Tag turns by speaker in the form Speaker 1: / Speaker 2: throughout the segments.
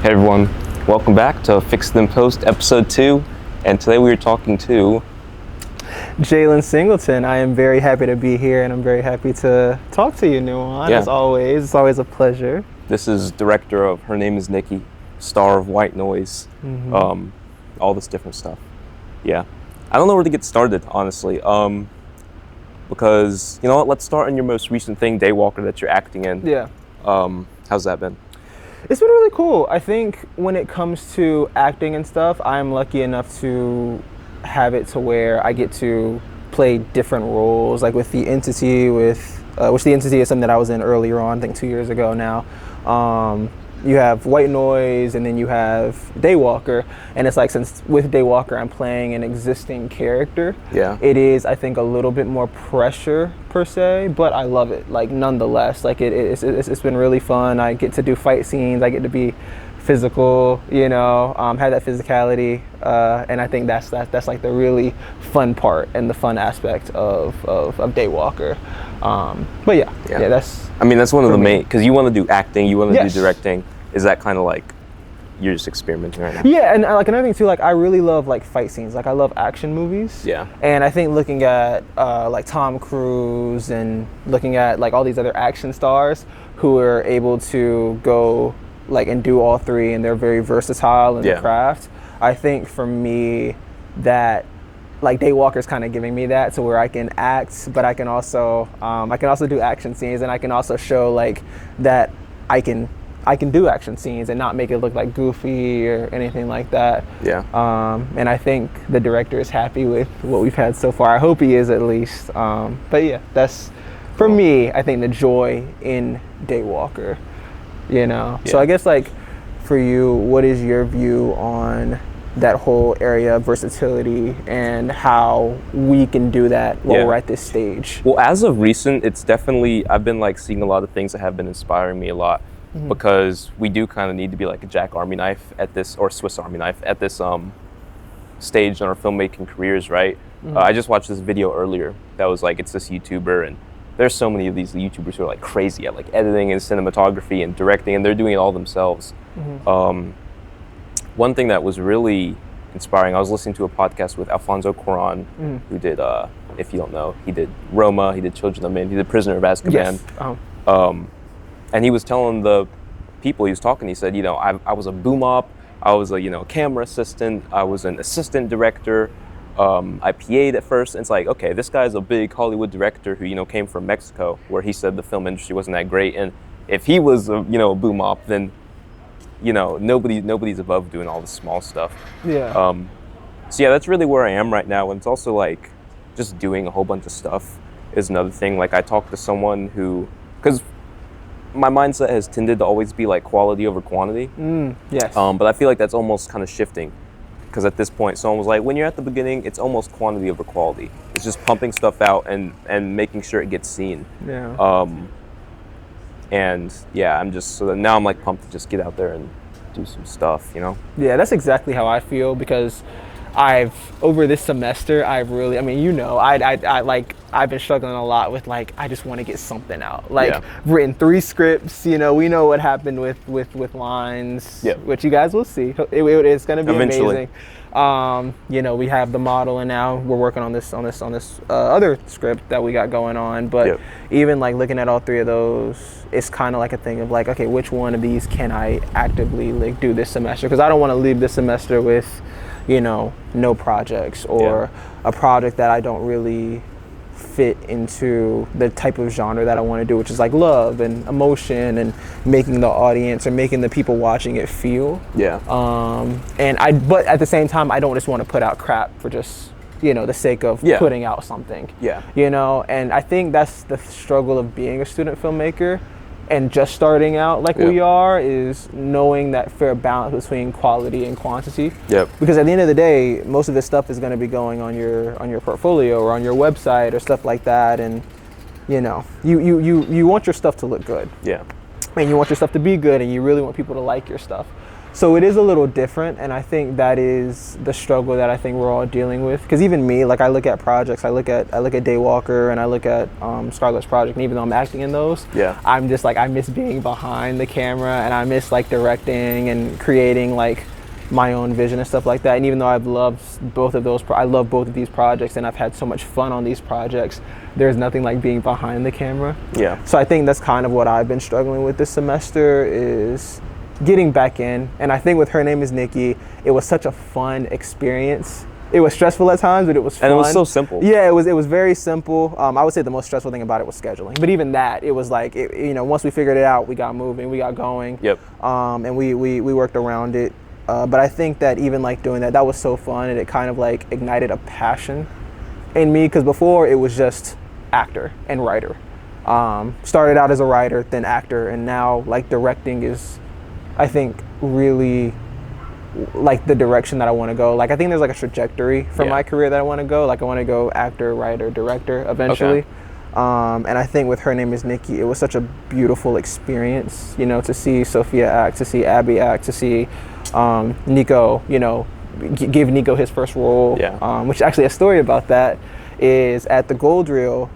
Speaker 1: Hey everyone, welcome back to Fix Them Post episode 2, and today we are talking to
Speaker 2: Jalen Singleton. I am very happy to be here, and I'm very happy to talk to you, Nuwan. As always, it's always a pleasure.
Speaker 1: This is director of Her Name is Nikki, star of White Noise, all this different stuff. Yeah, I don't know where to get started, honestly, because, you know what, let's start on your most recent thing, Daywalker, that you're acting in.
Speaker 2: Yeah.
Speaker 1: How's that been?
Speaker 2: It's been really cool. I think when it comes to acting and stuff, I'm lucky enough to have it to where I get to play different roles, like with The Entity, which The Entity is something that I was in earlier on, I think 2 years ago now. You have White Noise, and then you have Daywalker, and it's like, since with Daywalker I'm playing an existing character, it is, I think, a little bit more pressure per se, but I love it, like, nonetheless. Like, it's been really fun. I get to do fight scenes, I get to be physical, you know, have that physicality, and I think that's like the really fun part and the fun aspect of Daywalker. But yeah, that's,
Speaker 1: I mean, that's one of the main, because you want to do acting, you want to do directing. Is that kind of like you're just experimenting right now?
Speaker 2: Yeah, and like another thing too, like I really love like fight scenes. Like I love action movies.
Speaker 1: Yeah.
Speaker 2: And I think looking at like Tom Cruise and looking at like all these other action stars who are able to go like and do all three, and they're very versatile in their craft. I think for me that like Daywalker's kind of giving me that, to where I can act, but I can also do action scenes, and I can also show like that I can do action scenes and not make it look like goofy or anything like that.
Speaker 1: Yeah.
Speaker 2: And I think the director is happy with what we've had so far. I hope he is, at least. But yeah, that's, for me, I think the joy in Daywalker, you know? So I guess like for you, what is your view on that whole area of versatility and how we can do that while we're at this stage?
Speaker 1: Well, as of recent, it's definitely, I've been like seeing a lot of things that have been inspiring me a lot. Because we do kind of need to be like a Jack Army knife at this, or Swiss Army knife at this stage in our filmmaking careers, right? I just watched this video earlier that was like, it's this YouTuber, and there's so many of these YouTubers who are like crazy at like editing and cinematography and directing, and they're doing it all themselves. One thing that was really inspiring, I was listening to a podcast with Alfonso Cuarón, who did, if you don't know, he did Roma, he did Children of Men, he did Prisoner of Azkaban.
Speaker 2: Yes.
Speaker 1: And he was telling the people he was talking, he said, you know, I was a boom op, I was a, you know, camera assistant, I was an assistant director, I PA'd at first, and it's like, okay, this guy's a big Hollywood director who, you know, came from Mexico, where he said the film industry wasn't that great, and if he was a, you know, a boom op, then, you know, nobody's above doing all the small stuff.
Speaker 2: Yeah.
Speaker 1: So yeah, that's really where I am right now, and it's also like, just doing a whole bunch of stuff is another thing. Like I talked to someone who, because my mindset has tended to always be like quality over quantity.
Speaker 2: Yes.
Speaker 1: But I feel like that's almost kind of shifting, because at this point, someone was like, when you're at the beginning, it's almost quantity over quality. It's just pumping stuff out and making sure it gets seen.
Speaker 2: Yeah.
Speaker 1: And yeah, I'm just, so now I'm like pumped to just get out there and do some stuff, you know?
Speaker 2: Yeah, that's exactly how I feel, because over this semester, I've really, I mean, you know, I've been struggling a lot with like, I just want to get something out. Like written 3 scripts, you know, we know what happened with lines, which you guys will see. It's going to be
Speaker 1: eventually
Speaker 2: amazing. You know, we have The Model, and now we're working on this other script that we got going on. But even like looking at all 3 of those, it's kind of like a thing of like, okay, which one of these can I actively like do this semester? Because I don't want to leave this semester with, you know, no projects, or a project that I don't really fit into the type of genre that I want to do, which is like love and emotion and making the audience or making the people watching it feel. But at the same time, I don't just want to put out crap for just, you know, the sake of putting out something. You know, and I think that's the struggle of being a student filmmaker and just starting out like we are, is knowing that fair balance between quality and quantity. Because at the end of the day, most of this stuff is going to be going on your portfolio or on your website or stuff like that, and you know, you want your stuff to look good. And you want your stuff to be good, and you really want people to like your stuff. So it is a little different, and I think that is the struggle that I think we're all dealing with. Because even me, like I look at projects, I look at Daywalker, and I look at Scarlett's project, and even though I'm acting in those, I'm just like I miss being behind the camera, and I miss like directing and creating like my own vision and stuff like that. And even though I've loved both of those, I love both of these projects, and I've had so much fun on these projects. There's nothing like being behind the camera. Yeah. So I think that's kind of what I've been struggling with this semester is getting back in. And I think with Her Name is Nikki, it was such a fun experience. It was stressful at times, but it was fun.
Speaker 1: And it was so simple.
Speaker 2: Yeah, it was very simple. I would say the most stressful thing about it was scheduling. But even that, it was like, once we figured it out, we got moving, we got going. Yep. And we worked around it. But I think that even like doing that was so fun, and it kind of like ignited a passion in me, because before it was just actor and writer. Started out as a writer, then actor, and now like directing is, I think, really like the direction that I want to go. Like I think there's like a trajectory for my career that I want to go. Like I want to go actor, writer, director eventually. Okay. And I think with Her Name is Nikki, it was such a beautiful experience, to see Sophia act, to see Abby act, to see Nico, give Nico his first role. Yeah. Which actually a story about that is at the Gold Reel,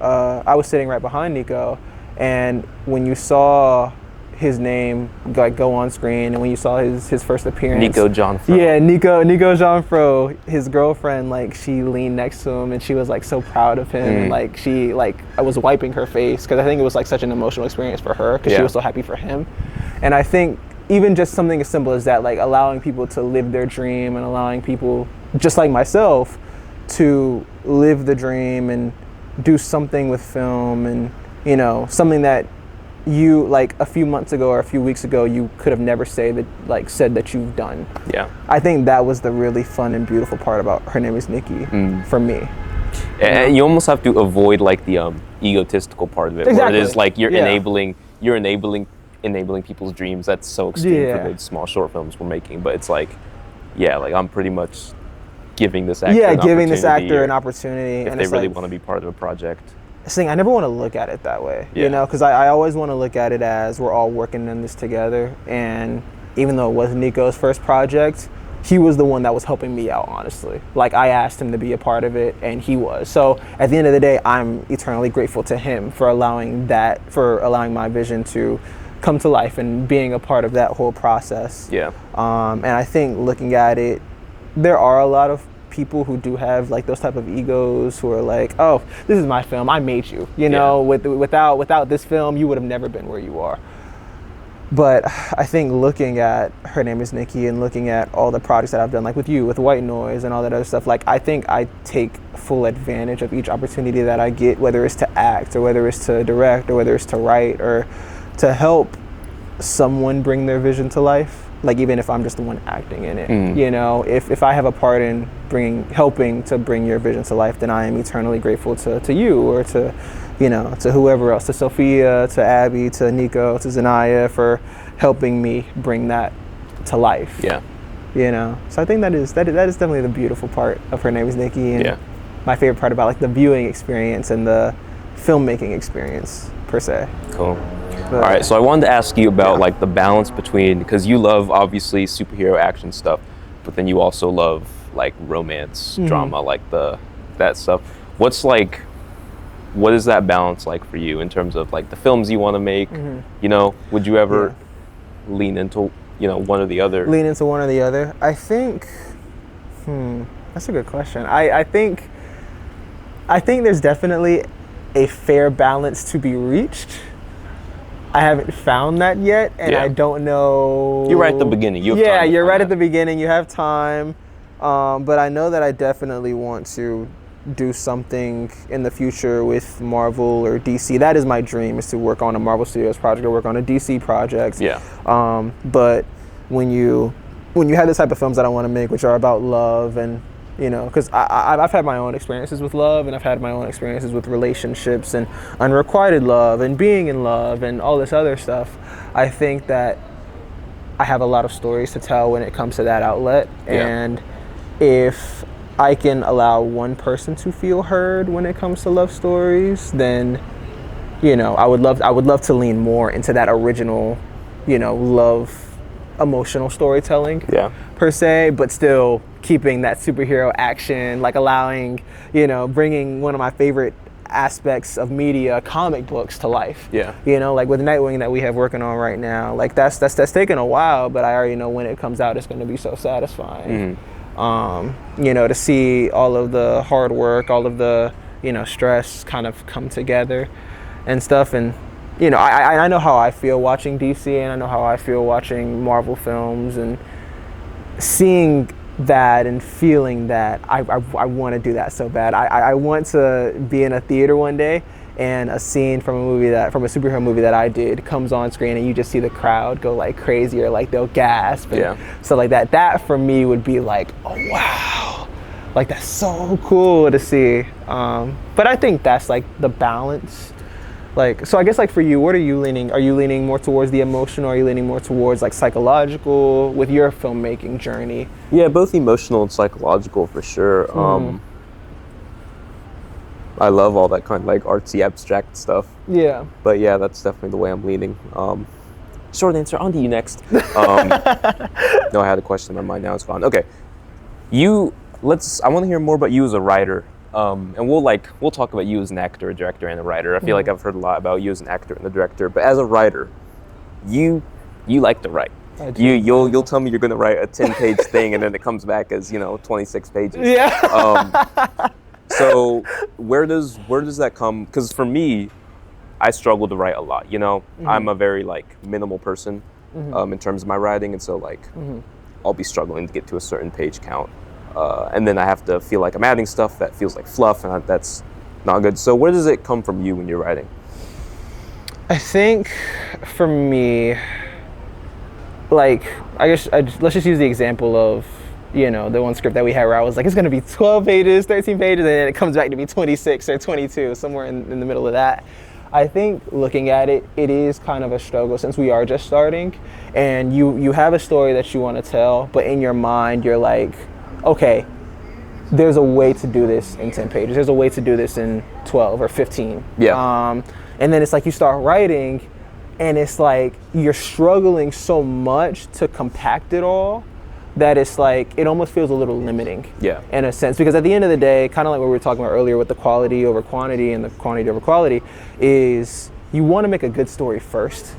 Speaker 2: I was sitting right behind Nico, and when you saw his name like go on screen, and when you saw his first appearance,
Speaker 1: Nico Jonfro.
Speaker 2: Yeah, Nico Jonfro, his girlfriend, like she leaned next to him and she was like so proud of him, and like she like I was wiping her face because I think it was like such an emotional experience for her because she was so happy for him. And I think even just something as simple as that, like allowing people to live their dream and allowing people just like myself to live the dream and do something with film, and something that you like a few months ago or a few weeks ago you could have never said that you've done. Yeah. I think that was the really fun and beautiful part about Her Name is Nikki for me.
Speaker 1: And you almost have to avoid like the egotistical part of it. Exactly. Where it is like you're enabling people's dreams. That's so extreme for the small short films we're making. But it's like, like I'm pretty much giving this actor
Speaker 2: an opportunity
Speaker 1: if they really want to be part of a project.
Speaker 2: I never want to look at it that way, because I always want to look at it as we're all working in this together. And even though it was Nico's first project, he was the one that was helping me out, honestly. Like I asked him to be a part of it, and he was. So at the end of the day, I'm eternally grateful to him for allowing my vision to come to life and being a part of that whole process. Yeah. And I think looking at it, there are a lot of people who do have like those type of egos who are like, oh, this is my film, I made you, without this film you would have never been where you are. But I think looking at Her Name is Nikki and looking at all the projects that I've done, like with you, with White Noise and all that other stuff, like I think I take full advantage of each opportunity that I get, whether it's to act or whether it's to direct or whether it's to write or to help someone bring their vision to life. Like even if I'm just the one acting in it, if I have a part in helping to bring your vision to life, then I am eternally grateful to you or to whoever else, to Sophia, to Abby, to Nico, to Zanaya for helping me bring that to life. Yeah. So I think that is definitely the beautiful part of Her Name is Nikki, and my favorite part about like the viewing experience and the filmmaking experience per se. Cool. All
Speaker 1: right, so I wanted to ask you about like the balance between, because you love obviously superhero action stuff, but then you also love like romance, drama, like that stuff. What is that balance like for you in terms of like the films you want to make? Would you ever lean into one or the other?
Speaker 2: Lean into one or the other? I think, that's a good question. I think there's definitely a fair balance to be reached. I haven't found that yet, and I don't know.
Speaker 1: You're right at the beginning.
Speaker 2: You're right at the beginning. You have time, but I know that I definitely want to do something in the future with Marvel or DC. That is my dream, is to work on a Marvel Studios project or work on a DC project. Yeah. But when you have the type of films that I want to make, which are about love and because I've had my own experiences with love, and I've had my own experiences with relationships and unrequited love and being in love and all this other stuff. I think that I have a lot of stories to tell when it comes to that outlet. And if I can allow one person to feel heard when it comes to love stories, then I would love to lean more into that original love emotional storytelling
Speaker 1: Yeah.
Speaker 2: per se, but still keeping that superhero action, like allowing, bringing one of my favorite aspects of media, comic books, to life.
Speaker 1: Yeah.
Speaker 2: Like with Nightwing that we have working on right now, like that's taken a while, but I already know when it comes out, it's going to be so satisfying. To see all of the hard work, all of the, stress kind of come together and stuff. And, I know how I feel watching DC, and I know how I feel watching Marvel films, and seeing that and feeling that I want to do that so bad. I want to be in a theater one day and a scene from a superhero movie that I did comes on screen, and you just see the crowd go like crazy, or like they'll gasp and stuff like that. That for me would be like, oh wow, like that's so cool to see. But I think that's like the balance. Like, so I guess like for you, what are you leaning? Are you leaning more towards the emotional? Are you leaning more towards like psychological with your filmmaking journey?
Speaker 1: Yeah, both emotional and psychological for sure. I love all that kind of like artsy, abstract stuff.
Speaker 2: Yeah.
Speaker 1: But yeah, that's definitely the way I'm leaning. Short answer, on to you next. No, I had a question in my mind, now it's gone. Okay, I want to hear more about you as a writer. And we'll talk about you as an actor, a director, and a writer. I feel like I've heard a lot about you as an actor and a director, but as a writer, you like to write. You'll tell me you're going to write a 10-page thing, and then it comes back as 26 pages.
Speaker 2: Yeah.
Speaker 1: So where does that come? Because for me, I struggle to write a lot. I'm a very like minimal person in terms of my writing, and so like I'll be struggling to get to a certain page count. And then I have to feel like I'm adding stuff that feels like fluff, and that's not good. So where does it come from you when you're writing?
Speaker 2: I think for me, like, let's just use the example of, the one script that we had where I was like, it's going to be 12 pages, 13 pages, and then it comes back to be 26 or 22, somewhere in the middle of that. I think looking at it, it is kind of a struggle since we are just starting, and you have a story that you want to tell, but in your mind, you're like, okay, there's a way to do this in 10 pages. There's a way to do this in 12 or 15.
Speaker 1: Yeah.
Speaker 2: And then it's like you start writing, and it's like you're struggling so much to compact it all that it's like it almost feels a little limiting.
Speaker 1: Yeah.
Speaker 2: In a sense, because at the end of the day, kind of like what we were talking about earlier with the quality over quantity and the quantity over quality, is you want to make a good story first.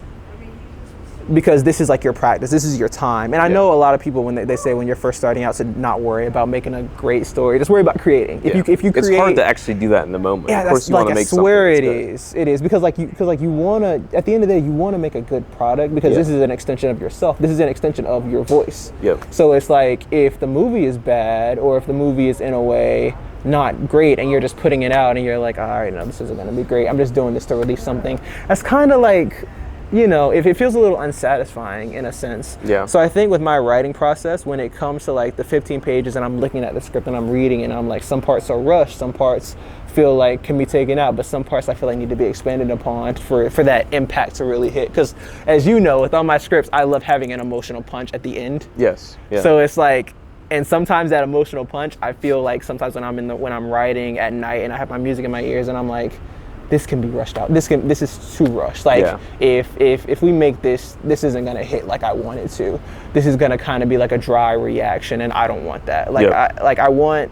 Speaker 2: Because this is like your practice, this is your time. And I know a lot of people, when they say when you're first starting out, to not worry about making a great story, just worry about creating. If you create,
Speaker 1: it's hard to actually do that in the moment.
Speaker 2: Yeah,
Speaker 1: of course you
Speaker 2: like,
Speaker 1: want to make
Speaker 2: I swear
Speaker 1: something
Speaker 2: it is because you want to, at the end of the day, you want to make a good product, because this is an extension of yourself. This is an extension of your voice.
Speaker 1: Yep.
Speaker 2: So it's like, if the movie is bad, or if the movie is in a way not great, and you're just putting it out and you're like, all right, no, this isn't going to be great, I'm just doing this to release something, that's kind of like, if it feels a little unsatisfying in a sense.
Speaker 1: Yeah.
Speaker 2: So I think with my writing process, when it comes to like the 15 pages and I'm looking at the script and I'm reading, and I'm like, some parts are rushed, some parts feel like can be taken out, but some parts I feel like need to be expanded upon for that impact to really hit. Because as you know, with all my scripts, I love having an emotional punch at the end.
Speaker 1: Yes. Yeah.
Speaker 2: So it's like, and sometimes that emotional punch, I feel like sometimes when I'm writing at night and I have my music in my ears and I'm like, this can be rushed out. This is too rushed. Like, if we make this isn't gonna hit like I want it to. This is gonna kind of be like a dry reaction, and I don't want that. Like, I want,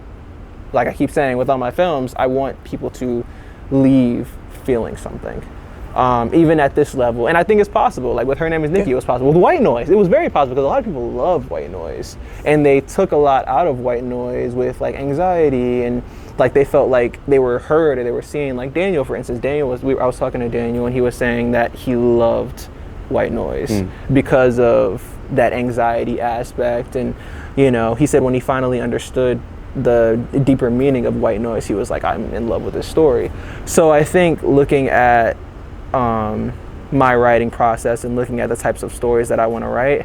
Speaker 2: like I keep saying with all my films, I want people to leave feeling something, even at this level. And I think it's possible. Like with Her Name Is Nikki, it was possible. With White Noise, it was very possible, because a lot of people love White Noise, and they took a lot out of White Noise with like anxiety, and like they felt like they were heard, or they were seen. Like Daniel, for instance, I was talking to Daniel, and he was saying that he loved White Noise because of that anxiety aspect. And he said when he finally understood the deeper meaning of White Noise, he was like, I'm in love with this story. So I think looking at my writing process and looking at the types of stories that I want to write,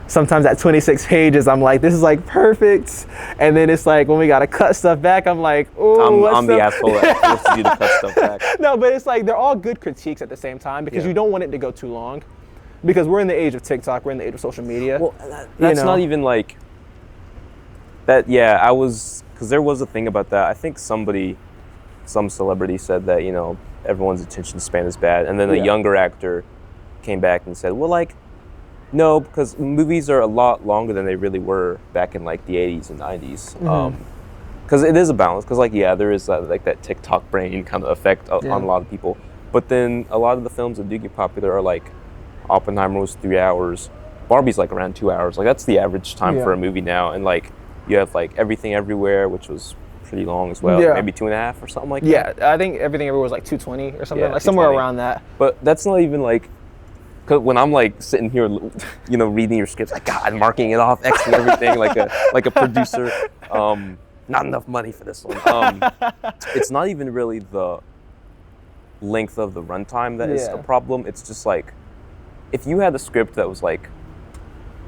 Speaker 2: sometimes at 26 pages, I'm like, this is like perfect. And then it's like, when we got to cut stuff back, I'm like, oh,
Speaker 1: I'm the asshole that forces you to cut stuff back.
Speaker 2: No, but it's like, they're all good critiques at the same time, because you don't want it to go too long. Because we're in the age of TikTok, we're in the age of social media.
Speaker 1: Well, that's not even like that. Yeah, because there was a thing about that. I think some celebrity said that, everyone's attention span is bad. And then a younger actor came back and said, well, like, No, because movies are a lot longer than they really were back in like the 80s and 90s. Because it is a balance. Because like there is like that TikTok brain kind of effect on a lot of people. But then a lot of the films that do get popular are like Oppenheimer was 3 hours, Barbie's like around 2 hours. Like that's the average time for a movie now. And like you have like Everything Everywhere, which was pretty long as well, maybe 2.5 or something like that.
Speaker 2: Yeah, I think Everything Everywhere was like 220 or something, like somewhere around that.
Speaker 1: But that's not even like. Cause when I'm like sitting here, you know, reading your scripts, like God, marking it off, Xing everything, like a producer. Not enough money for this one. It's not even really the length of the runtime that is a problem. It's just like, if you had a script that was like,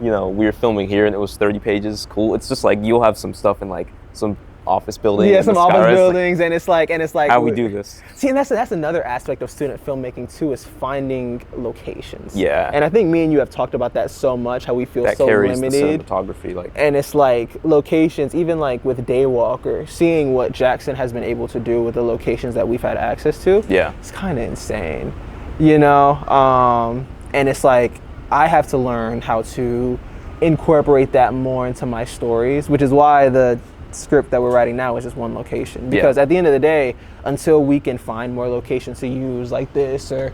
Speaker 1: you know, we were filming here and it was 30 pages, cool. It's just like you'll have some stuff in like some office building.
Speaker 2: Yeah, some office buildings, and it's like
Speaker 1: how we do this.
Speaker 2: See, and that's another aspect of student filmmaking too, is finding locations.
Speaker 1: Yeah.
Speaker 2: And I think me and you have talked about that so much, how we feel
Speaker 1: that
Speaker 2: so
Speaker 1: carries
Speaker 2: limited.
Speaker 1: The cinematography, like.
Speaker 2: And it's like locations, even like with Daywalker, seeing what Jackson has been able to do with the locations that we've had access to.
Speaker 1: Yeah.
Speaker 2: It's kind of insane, you know. And it's like I have to learn how to incorporate that more into my stories, which is why the script that we're writing now is just one location, because at the end of the day, until we can find more locations to use like this or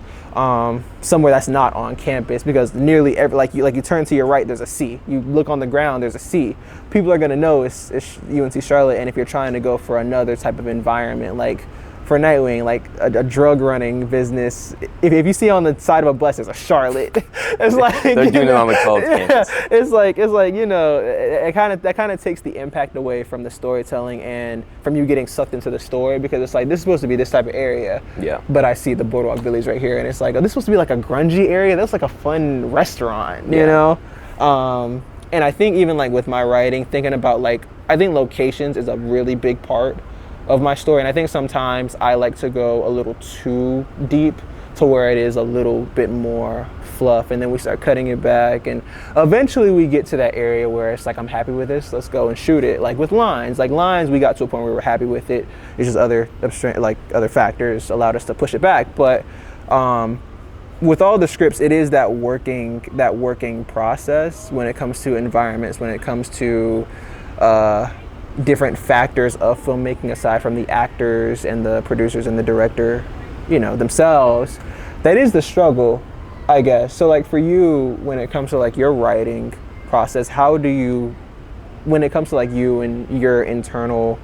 Speaker 2: somewhere that's not on campus, because nearly every like you turn to your right, there's a C, you look on the ground, there's a C, people are going to know it's UNC Charlotte. And if you're trying to go for another type of environment, like for Nightwing, like a drug running business, if you see on the side of a bus there's a Charlotte, it's like
Speaker 1: they're doing it on the college campus.
Speaker 2: It's like you know, that kind of takes the impact away from the storytelling and from you getting sucked into the story, because it's like, this is supposed to be this type of area. Yeah. But I see the Boardwalk Billies right here, and it's like, oh, this is supposed to be like a grungy area. That's like a fun restaurant, you know. And I think even like with my writing, thinking about like, I think locations is a really big part of my story, and I think sometimes I like to go a little too deep to where it is a little bit more fluff, and then we start cutting it back, and eventually we get to that area where it's like, I'm happy with this, let's go and shoot it. Like with lines, we got to a point where we were happy with it. It's just other factors allowed us to push it back. But with all the scripts, it is that working process when it comes to environments, when it comes to different factors of filmmaking aside from the actors and the producers and the director, you know, themselves. That is the struggle, I guess. So like for you, when it comes to like your writing process, how do you, when it comes to like you and your internal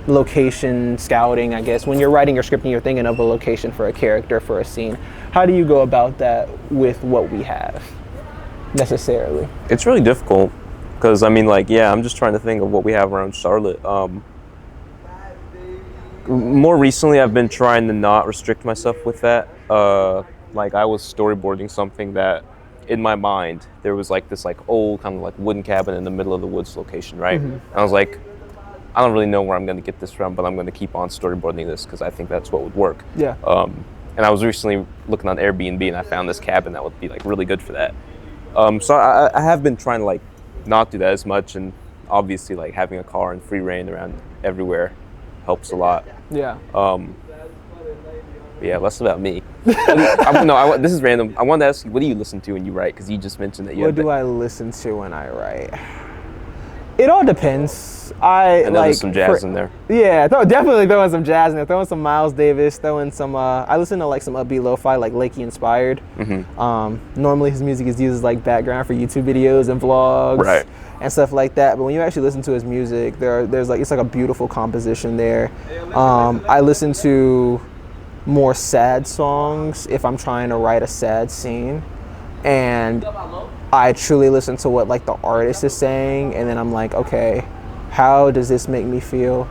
Speaker 2: location scouting, I guess, when you're writing your script and you're thinking of a location for a character, for a scene, how do you go about that with what we have necessarily?
Speaker 1: It's really difficult. Because, I mean, like, I'm just trying to think of what we have around Charlotte. More recently, I've been trying to not restrict myself with that. Like, I was storyboarding something that, in my mind, there was, like, this, like, old kind of, like, wooden cabin in the middle of the woods location, right? And I was like, I don't really know where I'm going to get this from, but I'm going to keep on storyboarding this because I think that's what would work. Yeah. And I was recently looking on Airbnb, and I found this cabin that would be, like, really good for that. So I have been trying to, like, not do that as much, and obviously like having a car and free reign around everywhere helps a lot. Yeah. Yeah, less about me. This is random. I wanted to ask you, what do you listen to when you write? Because you just mentioned that you.
Speaker 2: What do I listen to when I write? It all depends. I know
Speaker 1: there's some jazz in there.
Speaker 2: Yeah, definitely throwing some jazz in there. Throwing some Miles Davis. Throwing some. I listen to like some upbeat lo-fi, like Lakey inspired. Normally his music is used as like background for YouTube videos and vlogs, and stuff like that. But when you actually listen to his music, there's like, it's like a beautiful composition there. I listen to more sad songs if I'm trying to write a sad scene, and I truly listen to what like the artist is saying, and then I'm like, okay, how does this make me feel,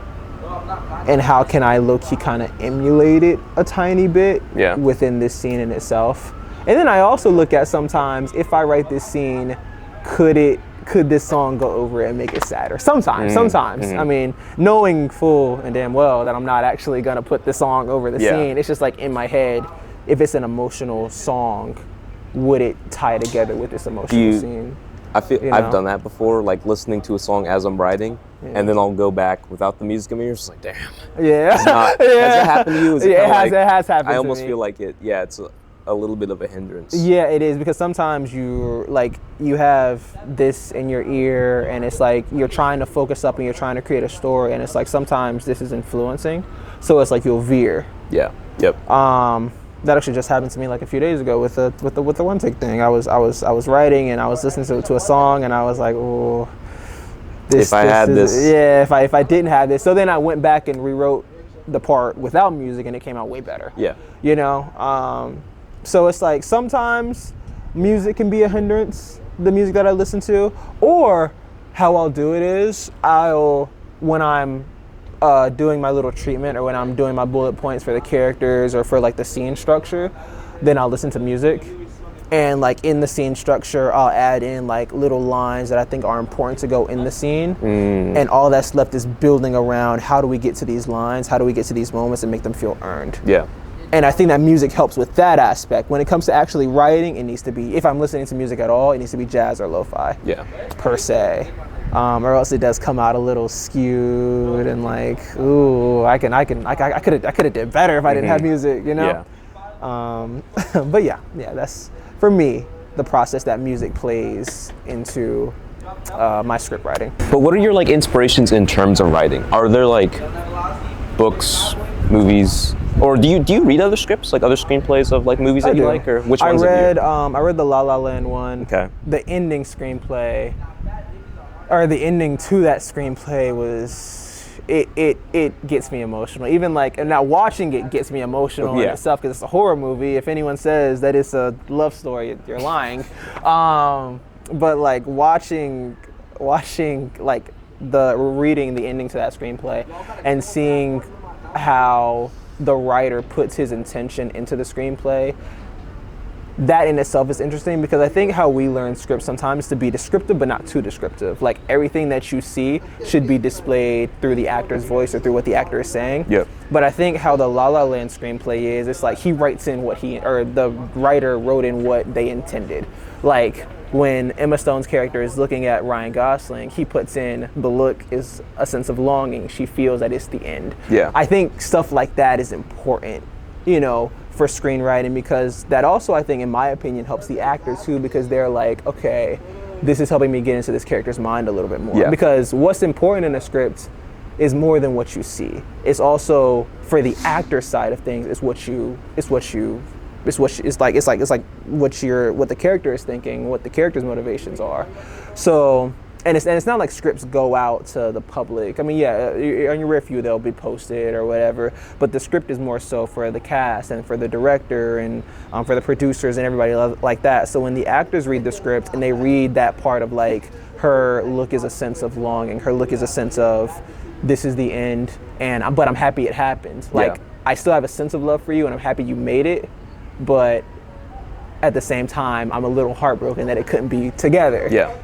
Speaker 2: and how can I low-key kind of emulate it a tiny bit within this scene in itself. And then I also look at, sometimes if I write this scene, could this song go over it and make it sadder? Sometimes. I mean, knowing full and damn well that I'm not actually gonna put the song over the scene, it's just like in my head, if it's an emotional song, would it tie together with this emotional scene?
Speaker 1: I feel I've done that before, like listening to a song as I'm writing, and then I'll go back without the music in me. You're just like, damn. Yeah. Has that happened to you? Has it has happened. I almost feel like it. Yeah, it's a little bit of a hindrance.
Speaker 2: Yeah, it is, because sometimes you have this in your ear and it's like you're trying to focus up and you're trying to create a story, and it's like sometimes this is influencing, so it's like you'll veer.
Speaker 1: Yeah. Yep.
Speaker 2: That actually just happened to me like a few days ago with the one take thing. I was writing and I was listening to a song and I was like, oh, if I didn't have this. So then I went back and rewrote the part without music and it came out way better.
Speaker 1: Yeah.
Speaker 2: You know? So it's like sometimes music can be a hindrance, the music that I listen to, or how I'll do it is when I'm doing my little treatment or when I'm doing my bullet points for the characters or for like the scene structure, then I'll listen to music. And like in the scene structure, I'll add in like little lines that I think are important to go in the scene. And all that's left is building around how do we get to these lines, how do we get to these moments and make them feel earned.
Speaker 1: Yeah.
Speaker 2: And I think that music helps with that aspect. When it comes to actually writing, it needs to be, if I'm listening to music at all, it needs to be jazz or lo-fi. Yeah. Per se. Or else it does come out a little skewed and like, ooh, I could have did better if I didn't have music, you know? Yeah. But yeah, that's, for me, the process that music plays into my script writing.
Speaker 1: But what are your like inspirations in terms of writing? Are there like books, movies, or do you read other scripts, like other screenplays of like movies that you like, or which ones have you?
Speaker 2: I read the La La Land one.
Speaker 1: Okay.
Speaker 2: The ending screenplay, or the ending to that screenplay was, it gets me emotional. Even like, and now watching it gets me emotional in itself because it's a horror movie. If anyone says that it's a love story, you're lying. But like watching like reading the ending to that screenplay and seeing how the writer puts his intention into the screenplay, that in itself is interesting, because I think how we learn scripts sometimes is to be descriptive but not too descriptive. Like everything that you see should be displayed through the actor's voice or through what the actor is saying. Yep. But I think how the La La Land screenplay is, it's like he writes in the writer wrote in what they intended. Like when Emma Stone's character is looking at Ryan Gosling, he puts in the look is a sense of longing. She feels that it's the end. Yeah. I think stuff like that is important, you know, for screenwriting, because that also, I think, in my opinion, helps the actor too, because they're like, okay, this is helping me get into this character's mind a little bit more. Yeah. Because what's important in a script is more than what you see. It's also, for the actor side of things, it's what the character is thinking, what the character's motivations are. So, and it's not like scripts go out to the public. I mean, yeah, on your review they'll be posted or whatever, but the script is more so for the cast and for the director and for the producers and everybody like that. So when the actors read the script and they read that part of like, her look is a sense of longing, her look is a sense of this is the end, but I'm happy it happened. Like, I still have a sense of love for you and I'm happy you made it, but at the same time, I'm a little heartbroken that it couldn't be together. Yeah.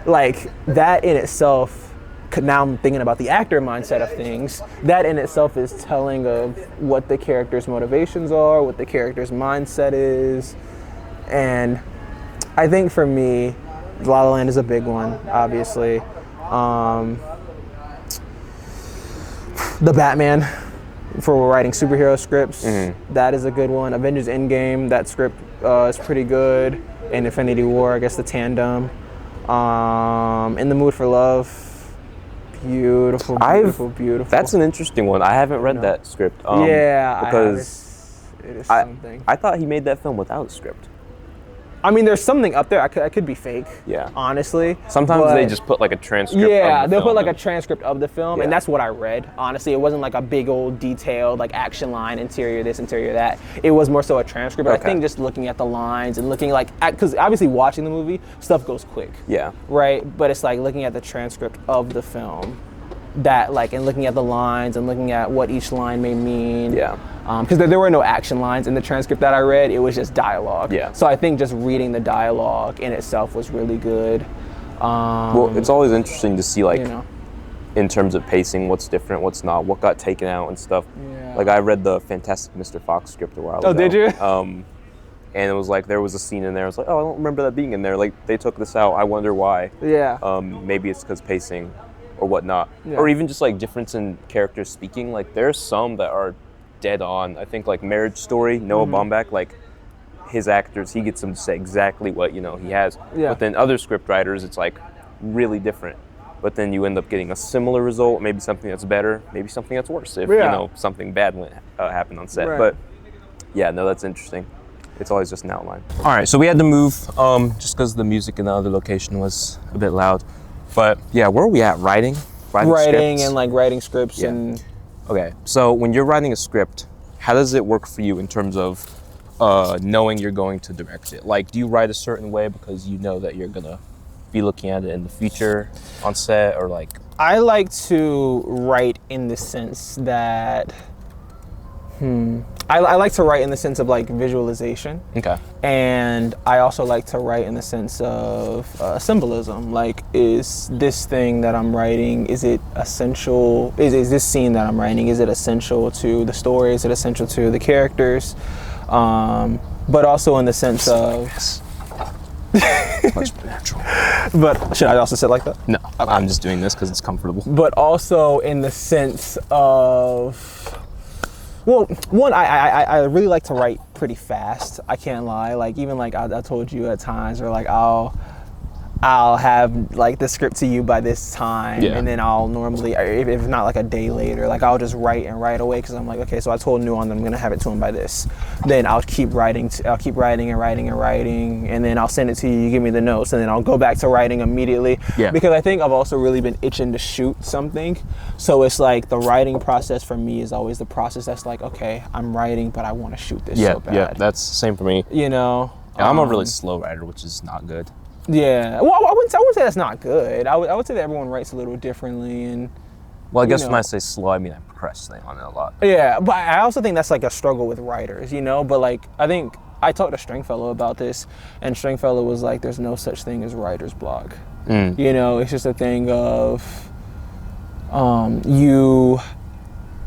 Speaker 2: Like, that in itself, now I'm thinking about the actor mindset of things, that in itself is telling of what the character's motivations are, what the character's mindset is. And I think for me, La La Land is a big one, obviously. The Batman, for writing superhero scripts, that is a good one. Avengers Endgame, that script is pretty good. And Infinity War, I guess the tandem. In the Mood for Love, beautiful.
Speaker 1: That's an interesting one. I haven't read that script. Because
Speaker 2: it is something.
Speaker 1: I thought he made that film without a script.
Speaker 2: I mean, there's something up there. I could be fake. Yeah. Honestly.
Speaker 1: Sometimes they just put like a transcript.
Speaker 2: Yeah, they'll put like a transcript of the film, and that's what I read. Honestly, it wasn't like a big old detailed like action line, interior this, interior that. It was more so a transcript. But I think just looking at the lines and looking like, because obviously watching the movie, stuff goes quick. Yeah. Right. But it's like looking at the transcript of the film, that like, and looking at the lines and looking at what each line may mean. Yeah. Because there were no action lines in the transcript that I read. It was just dialogue. Yeah. So I think just reading the dialogue in itself was really good.
Speaker 1: Well, it's always interesting to see, like, in terms of pacing, what's different, what's not, what got taken out and stuff. Yeah. Like, I read the Fantastic Mr. Fox script a while ago.
Speaker 2: Oh, did you?
Speaker 1: And it was like, there was a scene in there. I was like, oh, I don't remember that being in there. Like, they took this out. I wonder why. Yeah. Maybe it's because pacing or whatnot. Yeah. Or even just, like, difference in characters speaking. Like, there's some that are dead on. I think like Marriage Story, Noah Baumbach, like his actors, he gets them to say exactly what, you know, he has.
Speaker 2: Yeah.
Speaker 1: But then other script writers, it's like really different. But then you end up getting a similar result, maybe something that's better, maybe something that's worse if, you know, something bad happened on set.
Speaker 2: Right.
Speaker 1: But yeah, no, that's interesting. It's always just an outline. All right, so we had to move just because the music in the other location was a bit loud. But yeah, where are we at? Writing scripts?
Speaker 2: And like writing scripts
Speaker 1: Yeah.
Speaker 2: and
Speaker 1: Okay, so when you're writing a script, how does it work for you in terms of knowing you're going to direct it? Like, do you write a certain way because you know that you're gonna be looking at it in the future on set, or like?
Speaker 2: I like to write in the sense that, I like to write in the sense of like visualization.
Speaker 1: Okay.
Speaker 2: And I also like to write in the sense of symbolism. Like, is this thing that I'm writing, is it essential? Is this scene that I'm writing, is it essential to the story? Is it essential to the characters? But also in the sense of...
Speaker 1: Much more natural.
Speaker 2: But should I also sit like that?
Speaker 1: No, I'm just doing this because it's comfortable.
Speaker 2: But also in the sense of... Well, one, I really like to write pretty fast. I can't lie. Like, even like I told you at times where like I'll have like the script to you by this time, and then I'll normally, if not like a day later, like I'll just write away because I'm like, okay, so I told Nuon that I'm gonna have it to him by this. Then I'll keep writing and writing, and then I'll send it to you. You give me the notes, and then I'll go back to writing immediately. Yeah. Because I think I've also really been itching to shoot something, so it's like the writing process for me is always the process that's like, okay, I'm writing, but I want to shoot this so bad.
Speaker 1: Yeah, that's the same for me.
Speaker 2: You know.
Speaker 1: Yeah, I'm a really slow writer, which is not good.
Speaker 2: Yeah, well, I wouldn't say that's not good. I would say that everyone writes a little differently, and
Speaker 1: well, I guess when I say slow, I mean I procrastinate on it a lot.
Speaker 2: Yeah, but I also think that's like a struggle with writers, you know. But like, I think I talked to Stringfellow about this, and Stringfellow was like, "There's no such thing as writer's block." You know, it's just a thing of you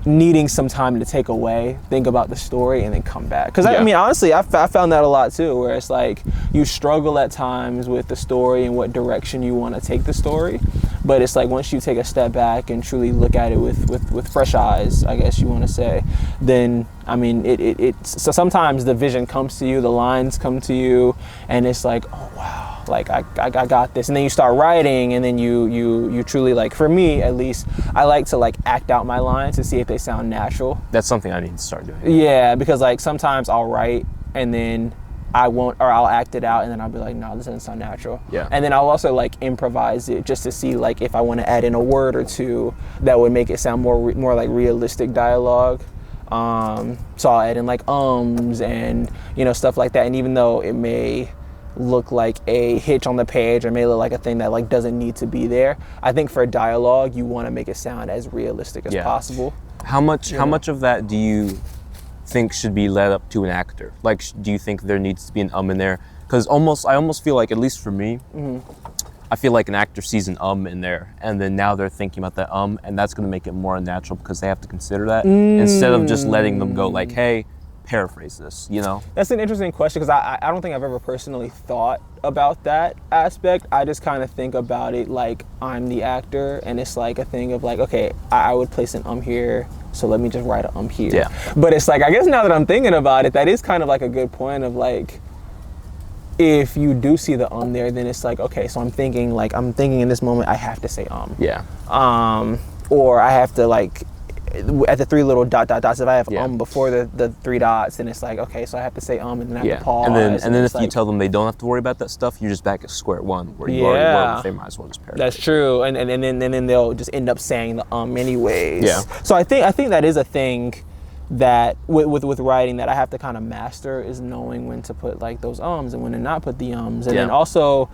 Speaker 2: needing some time to take away, think about the story, and then come back. Because I mean, honestly, I found that a lot too, where it's like you struggle at times with the story and what direction you want to take the story. But it's like once you take a step back and truly look at it with fresh eyes, I guess you want to say, then I mean, so sometimes the vision comes to you, the lines come to you, and it's like, oh wow. Like I got this, and then you start writing, and then you truly, like, for me at least, I like to like act out my lines to see if they sound natural. That's
Speaker 1: something I need to start doing.
Speaker 2: Yeah, because like sometimes I'll write and then I won't, or I'll act it out and then I'll be like, no, this doesn't sound natural. Yeah. And then I'll also like improvise it just to see like if I want to add in a word or two that would make it sound more like realistic dialogue. So I'll add in like and stuff like that. And even though it may look like a hitch on the page or may look like a thing that like doesn't need to be there, I think for dialogue you want to make it sound as realistic as possible.
Speaker 1: How much of that do you think should be led up to an actor? Like, do you think there needs to be an in there? Because I almost feel like, at least for me, I feel like an actor sees an in there, and then now they're thinking about that and that's going to make it more unnatural because they have to consider that instead of just letting them go like, hey, paraphrase this, you know?
Speaker 2: That's an interesting question because I don't think I've ever personally thought about that aspect. I just kind of think about it like I'm the actor, and it's like a thing of like, okay, I would place an here, so let me just write a here. Yeah. But it's like, I guess now that I'm thinking about it, that is kind of like a good point of like, if you do see the there, then it's like, okay, so I'm thinking in this moment I have to say Yeah. Or I have to like, at the three little dots, if I have before the three dots, then it's like, okay, so I have to say and then I have to pause.
Speaker 1: And then if you tell them they don't have to worry about that stuff, you're just back at square one where you already were. They might as well just paraphrase.
Speaker 2: That's true. And then they'll just end up saying the anyways. Yeah. So I think that is a thing that with writing that I have to kind of master, is knowing when to put like those and when to not put the And then also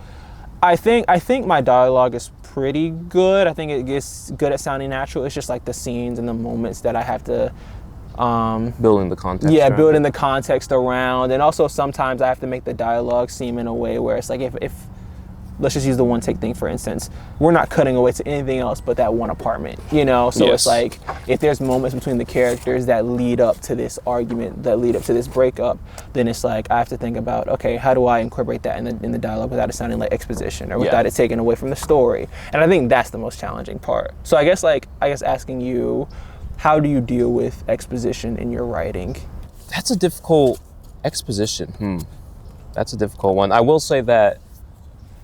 Speaker 2: I think my dialogue is pretty good. I think it gets good at sounding natural. It's just like the scenes and the moments that I have to
Speaker 1: building the context.
Speaker 2: Yeah, building the context around, and also sometimes I have to make the dialogue seem in a way where it's like if let's just use the one take thing for instance. We're not cutting away to anything else but that one apartment, So it's like if there's moments between the characters that lead up to this argument, that lead up to this breakup, then it's like I have to think about, okay, how do I incorporate that in the dialogue without it sounding like exposition or without it taking away from the story? And I think that's the most challenging part. So I guess asking you, how do you deal with exposition in your writing?
Speaker 1: That's a difficult exposition. That's a difficult one. I will say that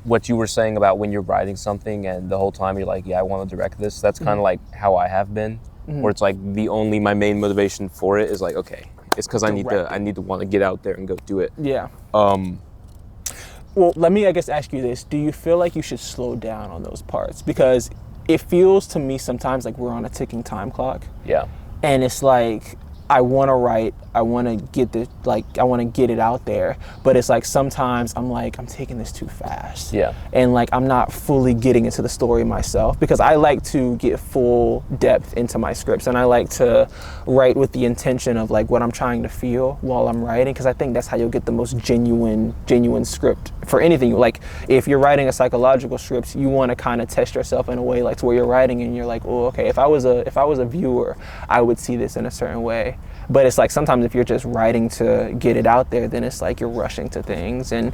Speaker 1: what you were saying about when you're writing something and the whole time you're like, yeah, I want to direct this, that's kind of like how I have been, where it's like my main motivation for it is like, okay, it's because I need to want to get out there and go do it.
Speaker 2: Yeah. Well, let me, I guess, ask you this. Do you feel like you should slow down on those parts? Because it feels to me sometimes like we're on a ticking time clock.
Speaker 1: Yeah.
Speaker 2: And it's like, I want to write, I want to get it out there, but it's like sometimes I'm like, I'm taking this too fast.
Speaker 1: Yeah.
Speaker 2: And like, I'm not fully getting into the story myself, because I like to get full depth into my scripts, and I like to write with the intention of like what I'm trying to feel while I'm writing, because I think that's how you'll get the most genuine script for anything. Like, if you're writing a psychological script, you want to kind of test yourself in a way like to where you're writing and you're like, oh, okay, if I was a viewer, I would see this in a certain way. But it's like sometimes if you're just writing to get it out there, then it's like you're rushing to things, and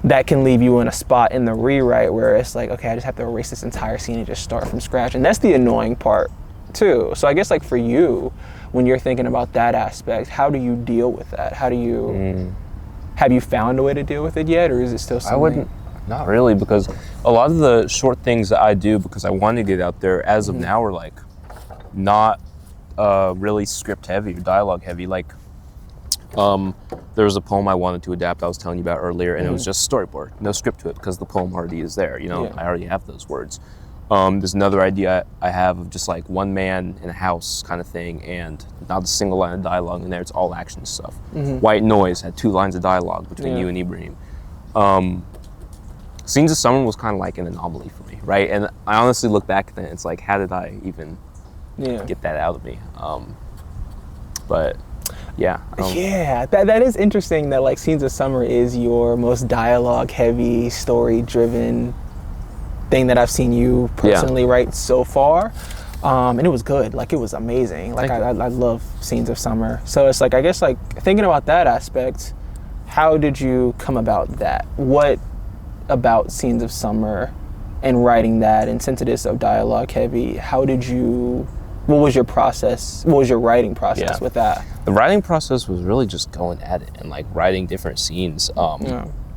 Speaker 2: that can leave you in a spot in the rewrite where it's like, okay, I just have to erase this entire scene and just start from scratch. And that's the annoying part too. So I guess like for you, when you're thinking about that aspect, how do you deal with that? How do you, have you found a way to deal with it yet, or is it still something?
Speaker 1: Not really, because a lot of the short things that I do because I want to get out there as of now are like not really script heavy or dialogue heavy. Like there was a poem I wanted to adapt I was telling you about earlier, and it was just storyboard, no script to it, because the poem already is there, you know. I already have those words. There's another idea I have of just like one man in a house kind of thing, and not a single line of dialogue in there, it's all action stuff. White Noise had 2 lines of dialogue between you and Ibrahim. Scenes of Summer was kind of like an anomaly for me, right? And I honestly look back at it, it's like, how did I even get that out of me? But yeah.
Speaker 2: That is interesting that like Scenes of Summer is your most dialogue heavy, story driven thing that I've seen you personally write so far. And it was good, like it was amazing. Like I love Scenes of Summer. So it's like, I guess like thinking about that aspect, how did you come about that? What about Scenes of Summer and writing that, and since it is so dialogue heavy, what was your process? What was your writing process with that?
Speaker 1: The writing process was really just going at it and like writing different scenes.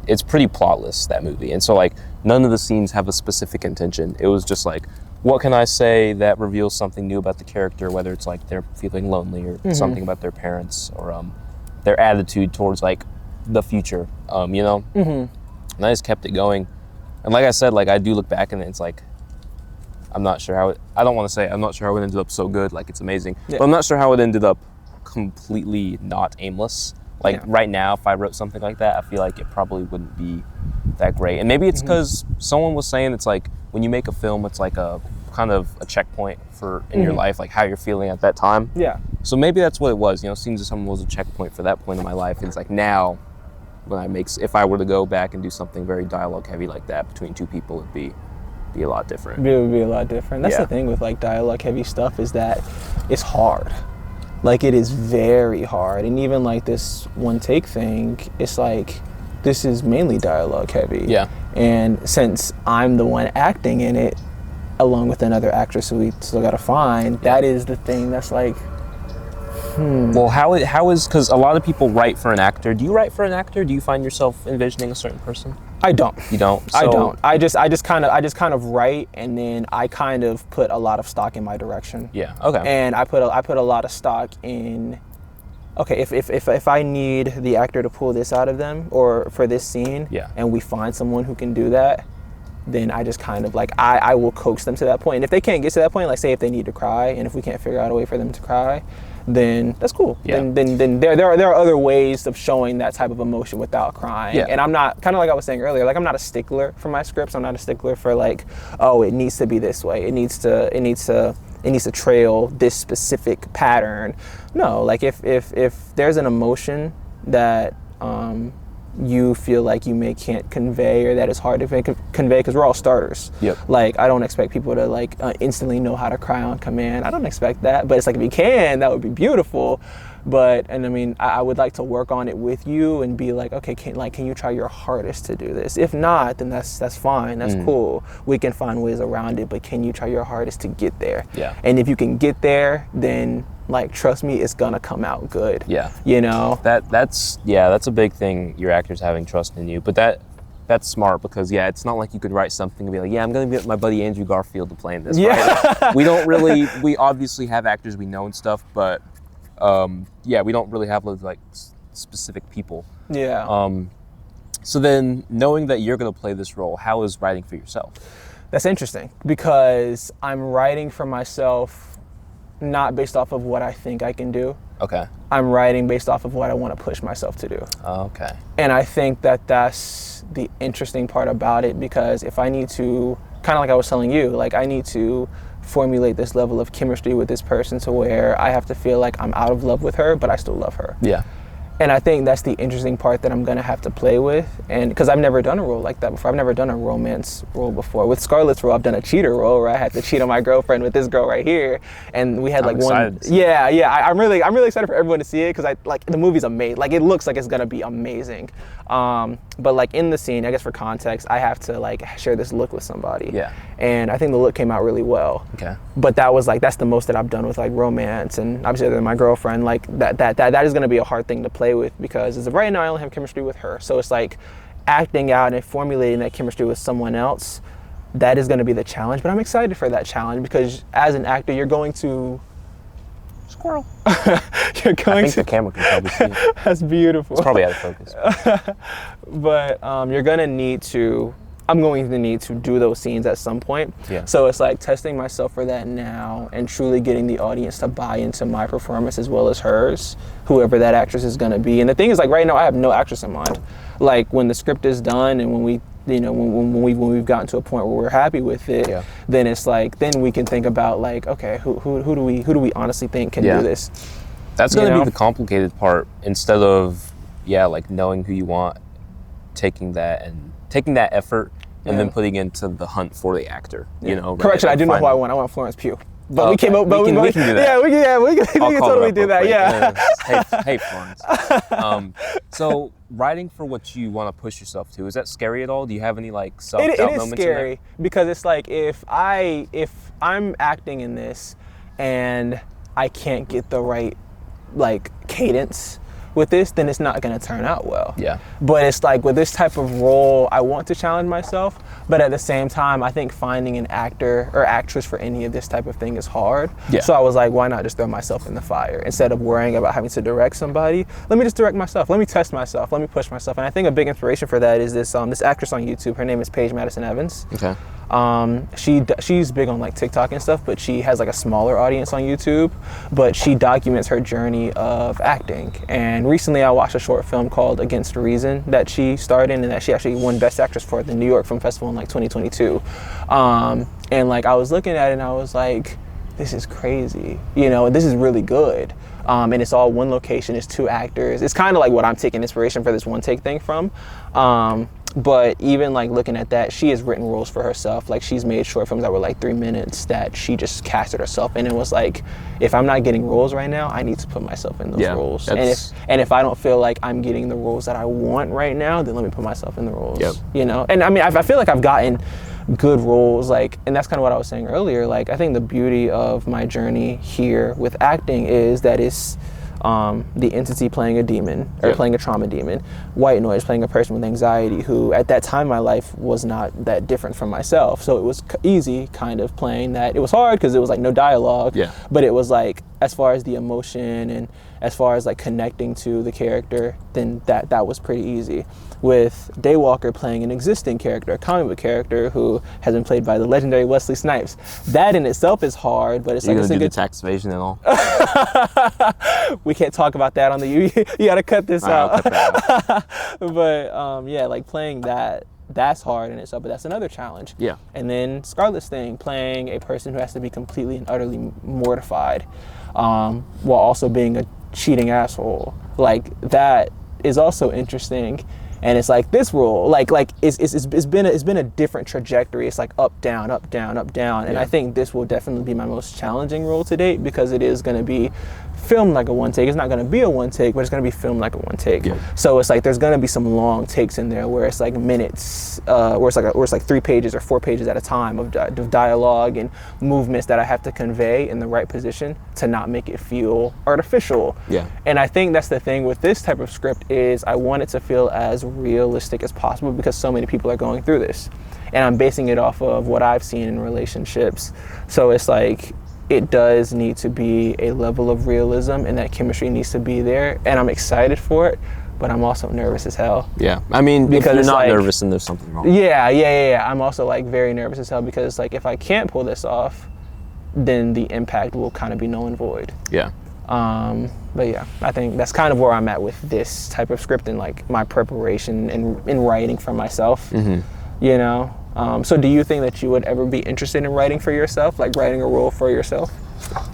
Speaker 1: It's pretty plotless, that movie. And so like none of the scenes have a specific intention. It was just like, what can I say that reveals something new about the character, whether it's like they're feeling lonely or something about their parents, or their attitude towards like the future, you know? And I just kept it going. And like I said, like I do look back and it's like, I'm not sure how I'm not sure how it ended up so good, like it's amazing, but I'm not sure how it ended up completely not aimless. Like right now, if I wrote something like that, I feel like it probably wouldn't be that great. And maybe it's because someone was saying it's like when you make a film, it's like a kind of a checkpoint in your life, like how you're feeling at that time. So maybe that's what it was, you know. Scenes of Summer was a checkpoint for that point in my life. It's like now, if I were to go back and do something very dialogue heavy like that between 2 people, it'd be a lot different.
Speaker 2: It would be a lot different. That's the thing with like dialogue heavy stuff, is that it's hard. Like it is very hard. And even like this one take thing, it's like, this is mainly dialogue heavy. And since I'm the one acting in it, along with another actress who we still gotta find, that is the thing that's like,
Speaker 1: Well, how is, because a lot of people write for an actor. Do you write for an actor? Do you find yourself envisioning a certain person?
Speaker 2: I don't.
Speaker 1: You don't?
Speaker 2: I don't. I just kind of write, and then I kind of put a lot of stock in my direction.
Speaker 1: Okay.
Speaker 2: And I put a lot of stock in, okay, if I need the actor to pull this out of them, or for this scene, and we find someone who can do that, then I just kind of like, I will coax them to that point. And if they can't get to that point, like say if they need to cry, and if we can't figure out a way for them to cry, then that's cool. Then there are other ways of showing that type of emotion without crying. And I'm not, kind of like I was saying earlier, like I'm not a stickler for my scripts. I'm not a stickler for like, oh, it needs to be this way. It needs to trail this specific pattern. No, like if there's an emotion that you feel like you can't convey, or that is hard to convey, because we're all starters. Like I don't expect people to like instantly know how to cry on command. I don't expect that, but it's like if you can, that would be beautiful. But, and I mean, I would like to work on it with you and be like, okay, can you try your hardest to do this? If not, then that's fine, that's cool. We can find ways around it, but can you try your hardest to get there?
Speaker 1: Yeah.
Speaker 2: And if you can get there, then like, trust me, it's gonna come out good.
Speaker 1: Yeah.
Speaker 2: You know?
Speaker 1: That's a big thing, your actors having trust in you. But that's smart because, yeah, it's not like you could write something and be like, yeah, I'm going to get my buddy Andrew Garfield to play in this.
Speaker 2: Yeah.
Speaker 1: Right? We obviously have actors we know and stuff, but yeah, we don't really have like specific people.
Speaker 2: Yeah.
Speaker 1: So then knowing that you're going to play this role, how is writing for yourself?
Speaker 2: That's interesting because I'm writing for myself not based off of what I think I can do.
Speaker 1: Okay.
Speaker 2: I'm writing based off of what I want to push myself to do.
Speaker 1: Okay.
Speaker 2: And I think that that's the interesting part about it, because if I need to, kind of like I was telling you, like I need to formulate this level of chemistry with this person to where I have to feel like I'm out of love with her, but I still love her.
Speaker 1: Yeah.
Speaker 2: And I think that's the interesting part that I'm gonna have to play with, and because I've never done a role like that before. I've never done a romance role before. With Scarlett's role, I've done a cheater role where I had to cheat on my girlfriend with this girl right here, and we had like one. Yeah. I'm really excited for everyone to see it because the movie's amazing. Like it looks like it's gonna be amazing. But like in the scene, I guess for context, I have to like share this look with somebody. Yeah. And I think the look came out really well. Okay. But that's the most that I've done with like romance, and obviously other than my girlfriend, like that is gonna be a hard thing to play with, because as of right now I only have chemistry with her. So it's like acting out and formulating that chemistry with someone else, that is gonna be the challenge. But I'm excited for that challenge because as an actor, you're going to squirrel. You're going
Speaker 1: I think the camera can probably see it.
Speaker 2: That's beautiful.
Speaker 1: It's probably out of focus.
Speaker 2: But you're gonna need to. I'm going to need to do those scenes at some point.
Speaker 1: Yeah.
Speaker 2: So it's like testing myself for that now and truly getting the audience to buy into my performance as well as hers, whoever that actress is gonna be. And the thing is, like right now, I have no actress in mind. Like when the script is done and when we, when we've gotten to a point where we're happy with it, then it's like, then we can think about like, okay, who do we honestly think can do this?
Speaker 1: That's gonna be the complicated part. Instead of like knowing who you want, taking that effort and then putting into the hunt for the actor. You know.
Speaker 2: Correction, I do know who I want. I want Florence Pugh. But we came up.
Speaker 1: We can do that.
Speaker 2: We can totally do that.
Speaker 1: Yeah. Hey, Florence. So writing for what you want to push yourself to, is that scary at all? Do you have any like self-doubt moments?
Speaker 2: It is scary because it's like if I'm acting in this and I can't get the right like cadence with this, then it's not gonna turn out well. Yeah. But it's like with this type of role, I want to challenge myself, but at the same time, I think finding an actor or actress for any of this type of thing is hard. Yeah. So I was like, why not just throw myself in the fire? Instead of worrying about having to direct somebody, let me just direct myself. Let me test myself. Let me push myself. And I think a big inspiration for that is this actress on YouTube. Her name is Paige Madison Evans. Okay. She's big on like TikTok and stuff, but she has like a smaller audience on YouTube, but she documents her journey of acting. And recently I watched a short film called Against Reason that she starred in, and that she actually won Best Actress for the New York Film Festival in like 2022. And like I was looking at it and I was like, this is crazy, this is really good. And it's all one location, it's two actors. It's kind of like what I'm taking inspiration for this one take thing from. But even like looking at that, she has written roles for herself. Like she's made short films that were like 3 minutes that she just casted herself in. It was like, if I'm not getting roles right now, I need to put myself in those roles. And if I don't feel like I'm getting the roles that I want right now, then let me put myself in the roles. And I mean, I feel like I've gotten good roles, like, and that's kind of what I was saying earlier. Like, I think the beauty of my journey here with acting is that it's the entity playing a demon or playing a trauma demon, White Noise playing a person with anxiety who at that time in my life was not that different from myself. So it was easy kind of playing that. It was hard because it was like no dialogue, but it was like, as far as the emotion and as far as like connecting to the character, then that was pretty easy. With Daywalker playing an existing character, a comic book character who has been played by the legendary Wesley Snipes, that in itself is hard, but it's like,
Speaker 1: it's a good tax evasion and all.
Speaker 2: We can't talk about that on the you gotta cut this out.
Speaker 1: I'll cut that out.
Speaker 2: But like playing that's hard in itself, but that's another challenge. Yeah. And then Scarlett's thing, playing a person who has to be completely and utterly mortified, while also being a cheating asshole. Like that is also interesting. And it's like this role, like it's been a different trajectory. It's like up, down, up, down, up, down. And I think this will definitely be my most challenging role to date because it is going to be filmed like a one take. It's not going to be a one take, but it's going to be filmed like a one take.
Speaker 1: Yeah.
Speaker 2: So it's like there's going to be some long takes in there where it's like minutes, where it's like 3 pages or 4 pages at a time of dialogue and movements that I have to convey in the right position to not make it feel artificial.
Speaker 1: Yeah.
Speaker 2: And I think that's the thing with this type of script is I want it to feel as realistic as possible because so many people are going through this. And I'm basing it off of what I've seen in relationships. So it's like, it does need to be a level of realism and that chemistry needs to be there. And I'm excited for it, but I'm also nervous as hell.
Speaker 1: Yeah. I mean,
Speaker 2: because
Speaker 1: if you're not
Speaker 2: like,
Speaker 1: nervous, then there's something wrong.
Speaker 2: Yeah. I'm also like very nervous as hell because like if I can't pull this off, then the impact will kind of be null and void.
Speaker 1: Yeah.
Speaker 2: But yeah, I think that's kind of where I'm at with this type of script and like my preparation and in writing for myself, you know? So do you think that you would ever be interested in writing for yourself, like writing a role for yourself?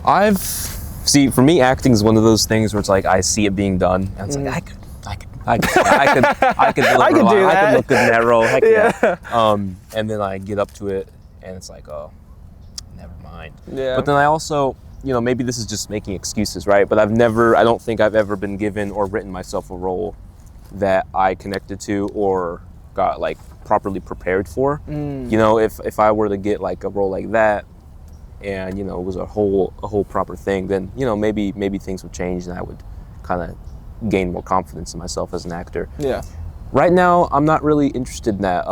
Speaker 1: For me, acting is one of those things where it's like I see it being done, and it's like I could deliver a line. I could look good in that role. Heck yeah. And then I get up to it, and it's like, oh, never mind.
Speaker 2: Yeah.
Speaker 1: But then I also, you know, maybe this is just making excuses, right? But I don't think I've ever been given or written myself a role that I connected to or got like properly prepared for. You know, if I were to get like a role like that and, you know, it was a whole proper thing, then, you know, maybe things would change and I would kind of gain more confidence in myself as an actor.
Speaker 2: Yeah.
Speaker 1: Right now, I'm not really interested in that.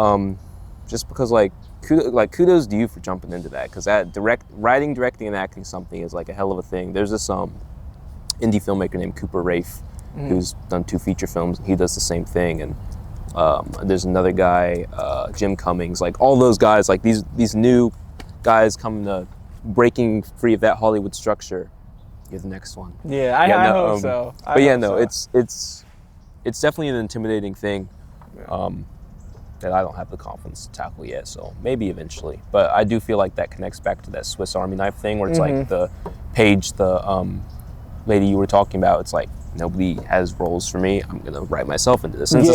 Speaker 1: Just because kudos to you for jumping into that, because that writing, directing, and acting something is like a hell of a thing. There's this indie filmmaker named Cooper Rafe who's done 2 feature films. He does the same thing, and there's another guy, Jim Cummings, like all those guys, like these new guys coming to breaking free of that Hollywood structure. You're the next one.
Speaker 2: Yeah, I hope so.
Speaker 1: It's definitely an intimidating thing that I don't have the confidence to tackle yet. So maybe eventually, but I do feel like that connects back to that Swiss Army knife thing, where it's like the lady you were talking about. It's like, nobody has roles for me. I'm gonna write myself into this. And it's the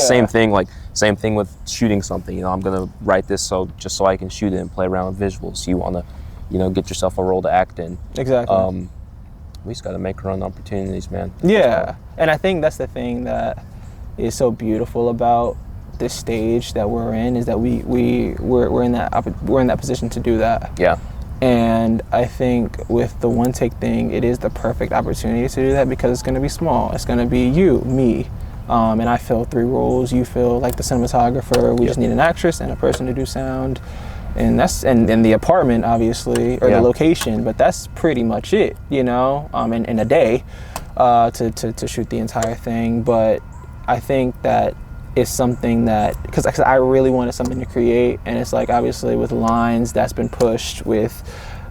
Speaker 1: same thing with shooting something. You know, I'm gonna write this just so I can shoot it and play around with visuals. You wanna, you know, get yourself a role to act in.
Speaker 2: Exactly.
Speaker 1: We just gotta make our own opportunities, man.
Speaker 2: Yeah, and I think that's the thing that is so beautiful about this stage that we're in, is that we're in that position to do that.
Speaker 1: Yeah.
Speaker 2: And I think with the one take thing, it is the perfect opportunity to do that because it's going to be small. It's going to be you, me, and I fill 3 roles. You fill like the cinematographer. We just need an actress and a person to do sound, and that's and the apartment obviously, or the location. But that's pretty much it, you know. In a day, to shoot the entire thing. But I think that is something that, because I really wanted something to create, and it's like obviously with lines that's been pushed, with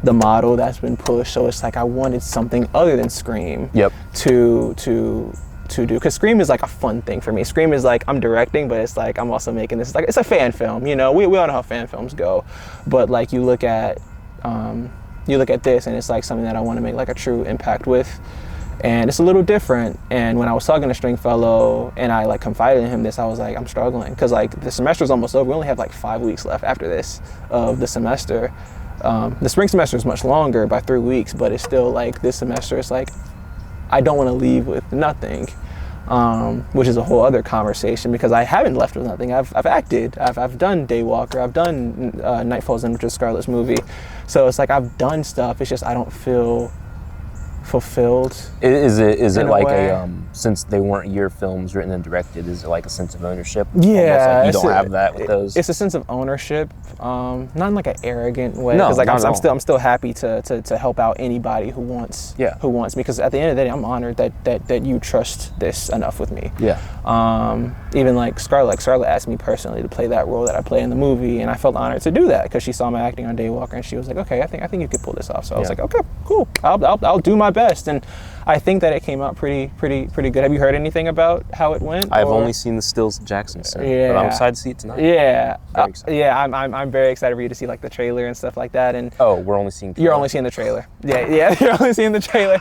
Speaker 2: the model that's been pushed, so it's like I wanted something other than Scream to do, because Scream is like a fun thing for me. Scream is like I'm directing, but it's like I'm also making this, like it's a fan film, you know. We all know how fan films go, but like you look at this and it's like something that I want to make like a true impact with. And it's a little different. And when I was talking to Stringfellow and I like confided in him this, I was like, I'm struggling because like the semester's almost over. We only have like 5 weeks left after this of the semester. The spring semester is much longer by 3 weeks, but it's still like this semester. It's like I don't want to leave with nothing, which is a whole other conversation because I haven't left with nothing. I've acted. I've done Daywalker. I've done Night Falls In, which is Scarlett's movie. So it's like I've done stuff. It's just I don't feel fulfilled.
Speaker 1: Is it like since they weren't your films written and directed, is it like a sense of ownership?
Speaker 2: Yeah,
Speaker 1: like you don't have that with those.
Speaker 2: It's a sense of ownership, not in like an arrogant way. No, like I'm still happy to help out anybody who wants me. Because at the end of the day, I'm honored that you trust this enough with me. Yeah. Even like Scarlett asked me personally to play that role that I play in the movie, and I felt honored to do that because she saw my acting on Daywalker, and she was like, okay, I think you could pull this off. So I was like, okay, cool. I'll do my best, and I think that it came out pretty good. Have you heard anything about how it went?
Speaker 1: I've only seen the stills of Jackson, but I'm excited to see it tonight.
Speaker 2: Yeah, I'm very excited for you to see like the trailer and stuff like that. And
Speaker 1: we're only seeing.
Speaker 2: You're only seeing the trailer. Yeah, you're only seeing the trailer.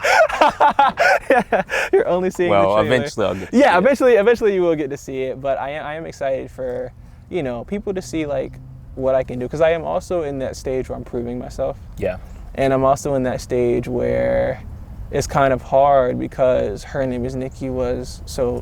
Speaker 2: You're only seeing the trailer. Well,
Speaker 1: eventually I'll get to see it.
Speaker 2: Eventually you will get to see it. But I am excited for people to see like what I can do, because I am also in that stage where I'm proving myself. Yeah. And I'm also in that stage where is kind of hard because Her Name Is Nikki was so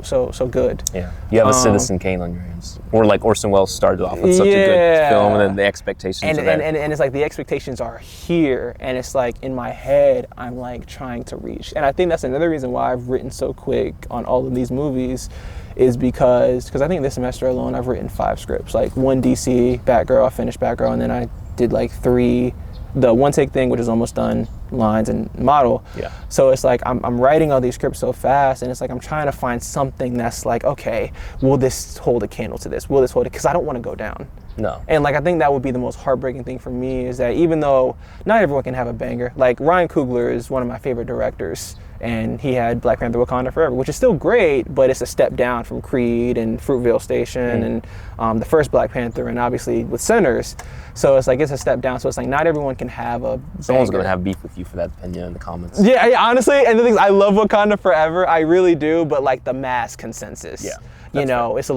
Speaker 2: good.
Speaker 1: Yeah, you have a Citizen Kane on your hands, or like Orson Welles started off with such a good film, and then the expectations are there.
Speaker 2: And it's like the expectations are here, and it's like in my head I'm like trying to reach, and I think that's another reason why I've written so quick on all of these movies, is because I think this semester alone I've written 5 scripts, like 1 DC Batgirl, I finished Batgirl, and then I did like 3. The one take thing, which is almost done, lines and model.
Speaker 1: Yeah.
Speaker 2: So it's like I'm writing all these scripts so fast, and it's like I'm trying to find something that's like, okay, will this hold a candle to this? Will this hold it? Because I don't want to go down.
Speaker 1: No.
Speaker 2: And like I think that would be the most heartbreaking thing for me, is that even though not everyone can have a banger, like Ryan Coogler is one of my favorite directors, and he had Black Panther: Wakanda Forever, which is still great, but it's a step down from Creed and Fruitvale Station and the first Black Panther, and obviously with Sinners. So it's like it's a step down. So it's like not everyone can have a
Speaker 1: Someone's
Speaker 2: banger.
Speaker 1: gonna have beef with you for that opinion in the comments.
Speaker 2: Yeah, honestly, and the thing is, I love Wakanda Forever, I really do, but like the mass consensus, you know, it was a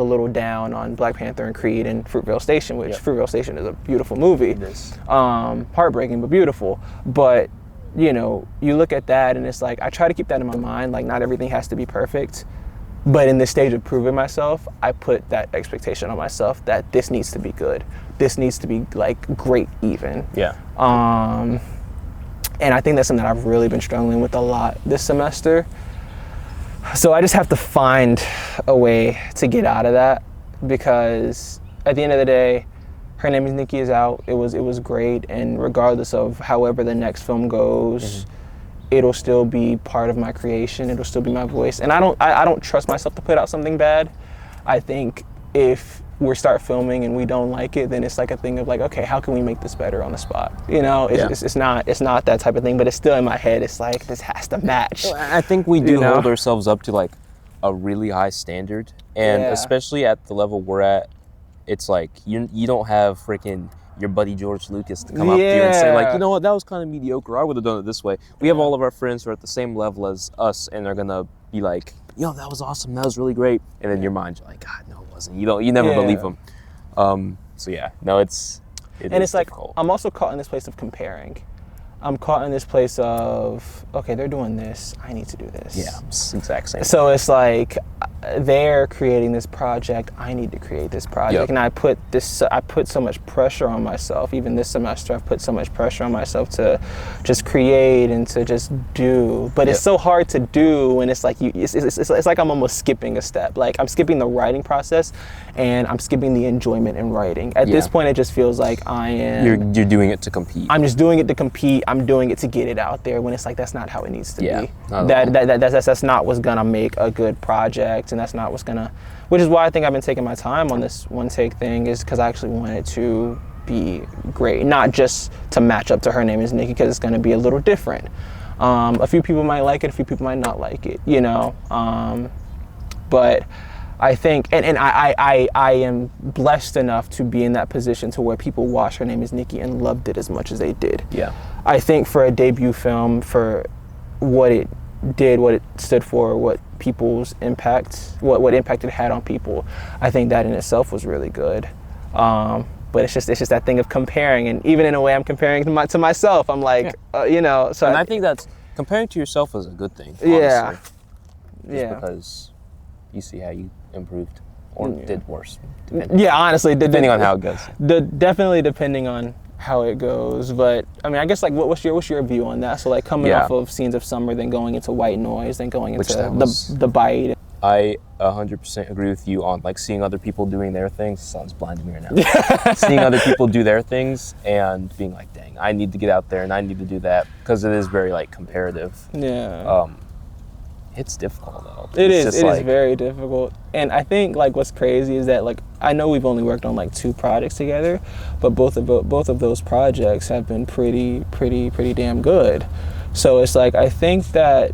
Speaker 2: little down on Black Panther and Creed and Fruitvale Station, which Fruitvale Station is a beautiful movie.
Speaker 1: It is.
Speaker 2: Heartbreaking but beautiful. But you know, you look at that and it's like I try to keep that in my mind, like not everything has to be perfect. But in this stage of proving myself, I put that expectation on myself that this needs to be good. This needs to be like great even.
Speaker 1: Yeah.
Speaker 2: And I think that's something that I've really been struggling with a lot this semester. So I just have to find a way to get out of that, because at the end of the day, Her Name Is Nikki is out. It was great, and regardless of however the next film goes, it'll still be part of my creation. It'll still be my voice. And I don't trust myself to put out something bad. I think if we start filming and we don't like it, then it's like a thing of like, okay, how can we make this better on the spot? You know, it's not that type of thing, but it's still in my head. It's like, this has to match.
Speaker 1: I think we do hold ourselves up to like a really high standard, and especially at the level we're at, it's like you don't have freaking your buddy George Lucas to come up to you and say like, you know what, that was kind of mediocre, I would have done it this way. We have all of our friends who are at the same level as us, and they're gonna be like, yo, that was awesome, that was really great, and in your mind you're like, God, no, it wasn't. You never believe them. So yeah, no, it's
Speaker 2: like
Speaker 1: difficult.
Speaker 2: I'm also caught in this place of comparing. I'm caught in this place of, okay, they're doing this, I need to do this.
Speaker 1: Yeah, it's exact same.
Speaker 2: So it's like they're creating this project, I need to create this project. And I put so much pressure on myself. Even this semester, I've put so much pressure on myself to just create and to just do. But it's so hard to do, and it's like it's like I'm almost skipping a step. Like I'm skipping the writing process, and I'm skipping the enjoyment in writing. At this point, it just feels like I am.
Speaker 1: You're doing it to compete.
Speaker 2: I'm just doing it to compete. I'm doing it to get it out there, when it's like that's not how it needs to be. That's not what's gonna make a good project, and that's not what's gonna. Which is why I think I've been taking my time on this one take thing, is because I actually want it to be great, not just to match up to Her Name Is Nikki, because it's gonna be a little different. A few people might like it, a few people might not like it, you know. But I think, and I am blessed enough to be in that position to where people watched Her Name Is Nikki and loved it as much as they did.
Speaker 1: Yeah.
Speaker 2: I think for a debut film, for what it did, what it stood for, what people's impact, what impact it had on people, I think that in itself was really good. But it's just that thing of comparing, and even in a way I'm comparing to myself. I'm like, you know. So
Speaker 1: and I think that's, comparing to yourself is a good thing. Honestly. Because you see how you improved or did worse.
Speaker 2: Honestly,
Speaker 1: depending on how it goes.
Speaker 2: Definitely depending on how it goes. But I mean, I guess like what's your view on that? So like coming off of Scenes of Summer, then going into White Noise, then going into the Bite.
Speaker 1: I 100% agree with you on like seeing other people doing their things. Sounds blind to me right now. Seeing other people do their things and being like, dang, I need to get out there and I need to do that, because it is very like comparative.
Speaker 2: Yeah.
Speaker 1: It's difficult though.
Speaker 2: It is very difficult. And I think like what's crazy is that like I know we've only worked on like 2 projects together, but both of those projects have been pretty damn good. So it's like I think that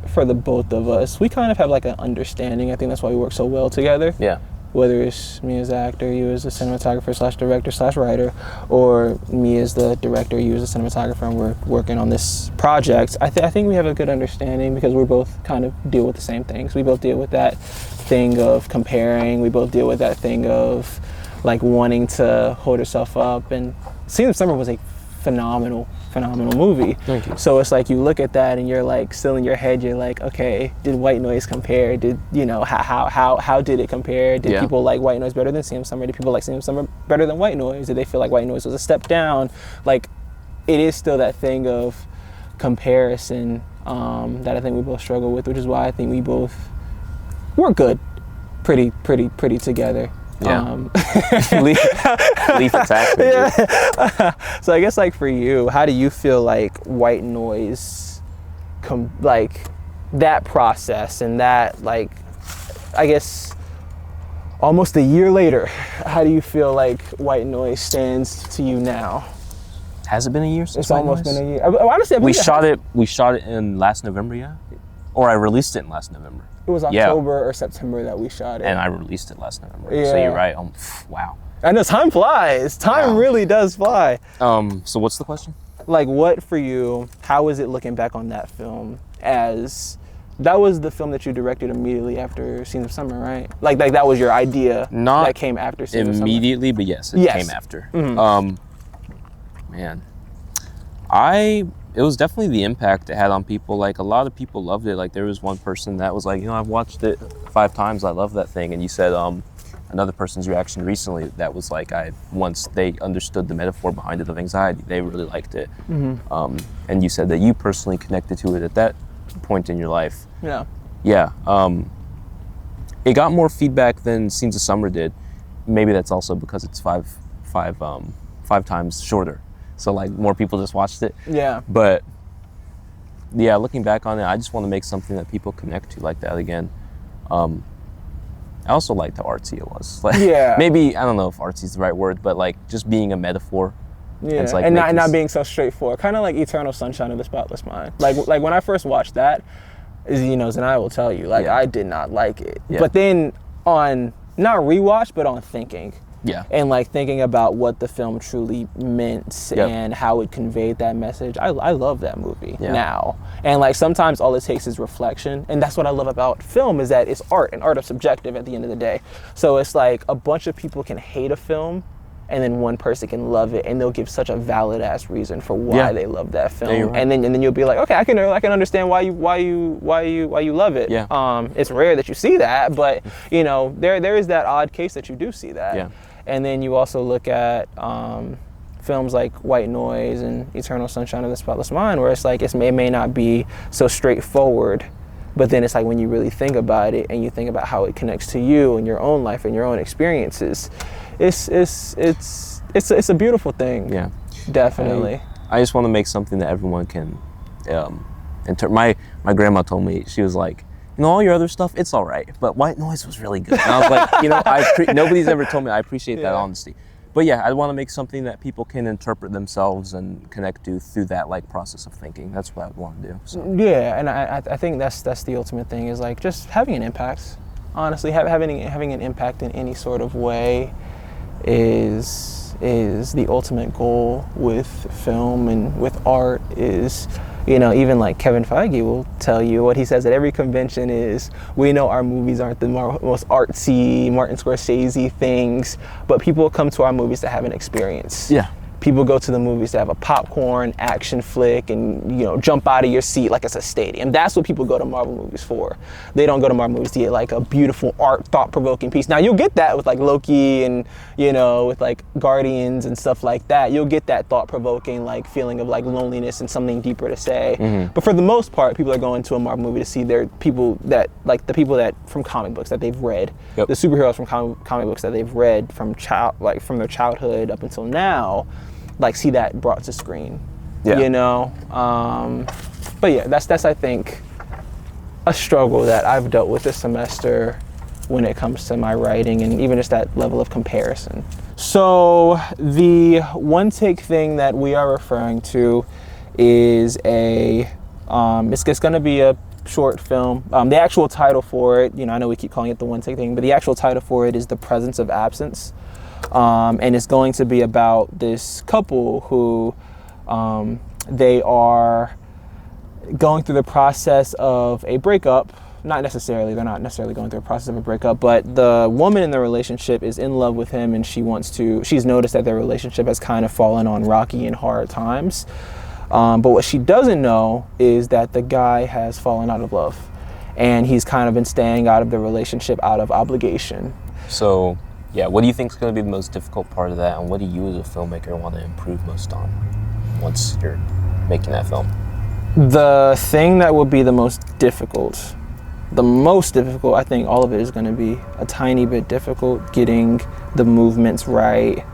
Speaker 2: for the both of us, we kind of have like an understanding. I think that's why we work so well together.
Speaker 1: Yeah. Whether
Speaker 2: it's me as the actor, you as the cinematographer / director / writer, or me as the director, you as the cinematographer, and we're working on this project, I think we have a good understanding, because we both kind of deal with the same things. We both deal with that thing of comparing. We both deal with that thing of like wanting to hold yourself up. And Scenes of Summer was a phenomenal movie.
Speaker 1: Thank you.
Speaker 2: So it's like you look at that and you're like still in your head, you're like, okay, did White Noise compare? Did, you know, how did it compare? Did people like White Noise better than Singleton Summer? Did people like Singleton Summer better than White Noise? Did they feel like White Noise was a step down? Like, it is still that thing of comparison that I think we both struggle with, which is why I think we're good pretty together.
Speaker 1: Yeah. Leaf attack.
Speaker 2: Yeah. So I guess, like, for you, how do you feel like White Noise, like, that process and that, like, I guess almost a year later, how do you feel like White Noise stands to you now?
Speaker 1: Has it been a year since
Speaker 2: It's almost been a year. Honestly,
Speaker 1: we shot it in last November, yeah? Or I released it in last November.
Speaker 2: It was October or September that we shot it.
Speaker 1: And I released it last November.
Speaker 2: Yeah.
Speaker 1: So you're right. Wow.
Speaker 2: I know, time flies. Time really does fly.
Speaker 1: So what's the question?
Speaker 2: Like, what for you, how is it looking back on that film, as that was the film that you directed immediately after Scenes of Summer, right? Like that was your idea.
Speaker 1: Not
Speaker 2: that came after Scenes of Summer.
Speaker 1: Immediately, but yes, it came after.
Speaker 2: Mm-hmm.
Speaker 1: Man, it was definitely the impact it had on people. Like, a lot of people loved it. Like, there was one person that was like, you know, I've watched it 5 times. I love that thing. And you said another person's reaction recently that was like, once they understood the metaphor behind it of anxiety, they really liked it.
Speaker 2: Mm-hmm.
Speaker 1: And you said that you personally connected to it at that point in your life.
Speaker 2: Yeah.
Speaker 1: Yeah. It got more feedback than Scenes of Summer did. Maybe that's also because it's five times shorter. So, like, more people just watched it.
Speaker 2: Yeah.
Speaker 1: But yeah, looking back on it, I just want to make something that people connect to like that again. I also liked how artsy it was. Like,
Speaker 2: yeah.
Speaker 1: Maybe, I don't know if artsy is the right word, but like just being a metaphor.
Speaker 2: Yeah. Like, and not being so straightforward. Kind of like Eternal Sunshine of the Spotless Mind. Like when I first watched that, you know, and I will tell you, like, I did not like it. Yeah. But then on not rewatch, but on thinking.
Speaker 1: Yeah.
Speaker 2: And like thinking about what the film truly meant and how it conveyed that message. I love that movie now. And like sometimes all it takes is reflection. And that's what I love about film, is that it's art, and art is subjective at the end of the day. So it's like a bunch of people can hate a film and then one person can love it, and they'll give such a valid ass reason for why they love that film. Yeah, right. And then you'll be like, okay, I can understand why you love it.
Speaker 1: Yeah.
Speaker 2: It's rare that you see that, but you know, there is that odd case that you do see that.
Speaker 1: Yeah.
Speaker 2: And then you also look at films like White Noise and Eternal Sunshine of the Spotless Mind, where it's like it may not be so straightforward, but then it's like when you really think about it and you think about how it connects to you and your own life and your own experiences, it's a beautiful thing.
Speaker 1: Yeah,
Speaker 2: definitely.
Speaker 1: I just want to make something that everyone can. My grandma told me, she was like, you know, all your other stuff, it's all right, but White Noise was really good. And I was like, you know, nobody's ever told me. I appreciate that honesty. But yeah, I want to make something that people can interpret themselves and connect to through that like process of thinking. That's what I want to do. So.
Speaker 2: Yeah, and I think that's the ultimate thing, is like just having an impact. Honestly, having an impact in any sort of way is the ultimate goal with film and with art. Is, you know, even like Kevin Feige will tell you, what he says at every convention is, we know our movies aren't the most artsy, Martin Scorsese things, but people come to our movies to have an experience. Yeah. People go to the movies to have a popcorn action flick and, you know, jump out of your seat like it's a stadium. That's what people go to Marvel movies for. They don't go to Marvel movies to get like a beautiful art, thought-provoking piece. Now you'll get that with like Loki and, you know, with like Guardians and stuff like that. You'll get that thought-provoking like feeling of like loneliness and something deeper to say. Mm-hmm. But for the most part, people are going to a Marvel movie to see the people that from comic books that they've read, the superheroes from comic books that they've read from their childhood up until now. Like, see that brought to screen, you know? But yeah, that's I think a struggle that I've dealt with this semester when it comes to my writing, and even just that level of comparison. So the one take thing that we are referring to is it's gonna be a short film. The actual title for it, you know, I know we keep calling it the one take thing, but the actual title for it is The Presence of Absence. And it's going to be about this couple who they are going through the process of a breakup, not necessarily. They're not necessarily going through a process of a breakup, but the woman in the relationship is in love with him, and she's noticed that their relationship has kind of fallen on rocky and hard times. But what she doesn't know is that the guy has fallen out of love, and he's kind of been staying out of the relationship out of obligation.
Speaker 1: So, yeah, what do you think is going to be the most difficult part of that, and what do you as a filmmaker want to improve most on once you're making that film?
Speaker 2: The thing that will be the most difficult, I think all of it is going to be a tiny bit difficult, getting the movements right,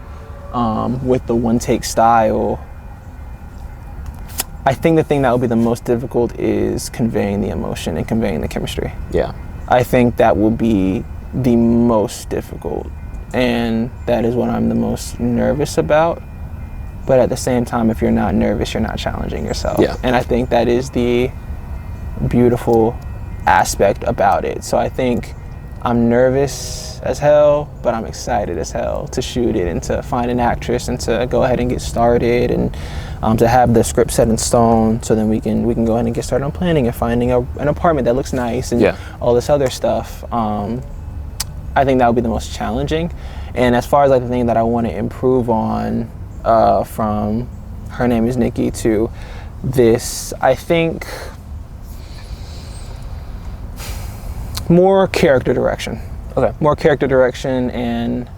Speaker 2: with the one-take style. I think the thing that will be the most difficult is conveying the emotion and conveying the chemistry.
Speaker 1: Yeah.
Speaker 2: I think that will be the most difficult, and that is what I'm the most nervous about. But at the same time, if you're not nervous, you're not challenging yourself.
Speaker 1: Yeah.
Speaker 2: And I think that is the beautiful aspect about it. So I think I'm nervous as hell, but I'm excited as hell to shoot it and to find an actress and to go ahead and get started, and to have the script set in stone, so then we can go ahead and get started on planning and finding an apartment that looks nice and all this other stuff. I think that would be the most challenging. And as far as like the thing that I want to improve on, from Her Name is Nikki to this, I think more character direction.
Speaker 1: Okay.
Speaker 2: More character direction, and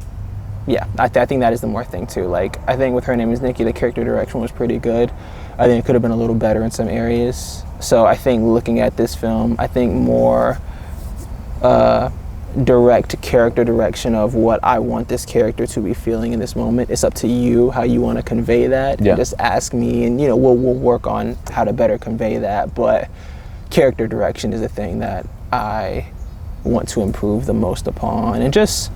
Speaker 2: yeah, I think that is the more thing too. Like, I think with Her Name is Nikki, the character direction was pretty good. I think it could have been a little better in some areas. So I think looking at this film, I think more direct character direction of what I want this character to be feeling in this moment. It's up to you how you want to convey that.
Speaker 1: Yeah.
Speaker 2: And just ask me, and we'll work on how to better convey that. But character direction is the thing that I want to improve the most upon, and just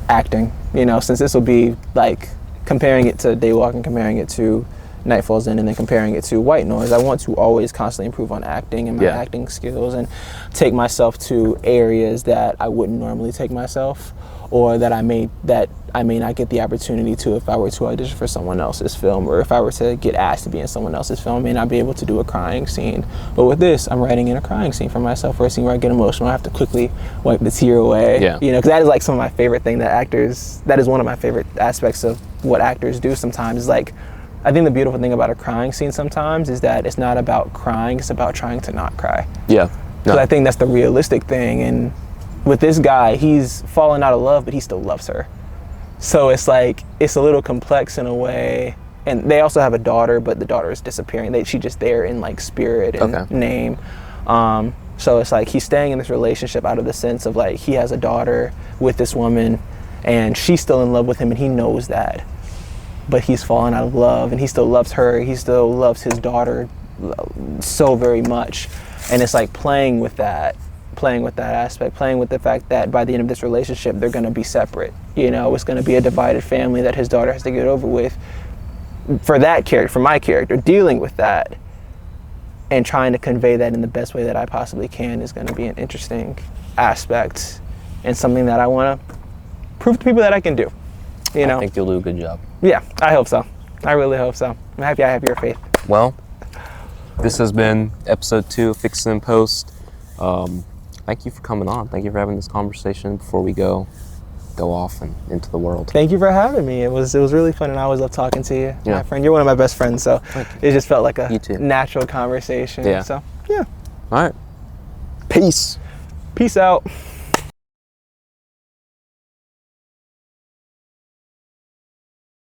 Speaker 2: acting. Since this will be like comparing it to Daywalk and comparing it to Night Falls In and then comparing it to White Noise, I want to always constantly improve on acting and my acting skills, and take myself to areas that I wouldn't normally take myself, or that I may not get the opportunity to if I were to audition for someone else's film, or if I were to get asked to be in someone else's film, I may not be able to do a crying scene. But with this, I'm writing in a crying scene for myself, or a scene where I get emotional, I have to quickly wipe the tear away. Because that is like some of my favorite thing that is one of my favorite aspects of what actors do sometimes. Is like, I think the beautiful thing about a crying scene sometimes is that it's not about crying, it's about trying to not cry.
Speaker 1: Yeah.
Speaker 2: Because I think that's the realistic thing. And with this guy, he's fallen out of love, but he still loves her. So it's like, it's a little complex in a way. And they also have a daughter, but the daughter is disappearing. She's just there in like spirit and name. So it's like he's staying in this relationship out of the sense of like, he has a daughter with this woman, and she's still in love with him, and he knows that. But he's fallen out of love, and he still loves her. He still loves his daughter so very much. And it's like playing with that aspect, playing with the fact that by the end of this relationship, they're going to be separate. It's going to be a divided family that his daughter has to get over with. For my character, dealing with that and trying to convey that in the best way that I possibly can is going to be an interesting aspect, and something that I want to prove to people that I can do. I
Speaker 1: think you'll do a good job.
Speaker 2: Yeah, I hope so. I really hope so. I'm happy I have your faith.
Speaker 1: Well, this has been episode 2 of Fix It in Post. Thank you for coming on. Thank you for having this conversation before we go off and into the world.
Speaker 2: Thank you for having me. It was really fun, and I always love talking to you.
Speaker 1: Yeah.
Speaker 2: My friend, you're one of my best friends, so it just felt like a
Speaker 1: You too.
Speaker 2: natural conversation.
Speaker 1: Yeah.
Speaker 2: So, yeah.
Speaker 1: All right. Peace.
Speaker 2: Peace out.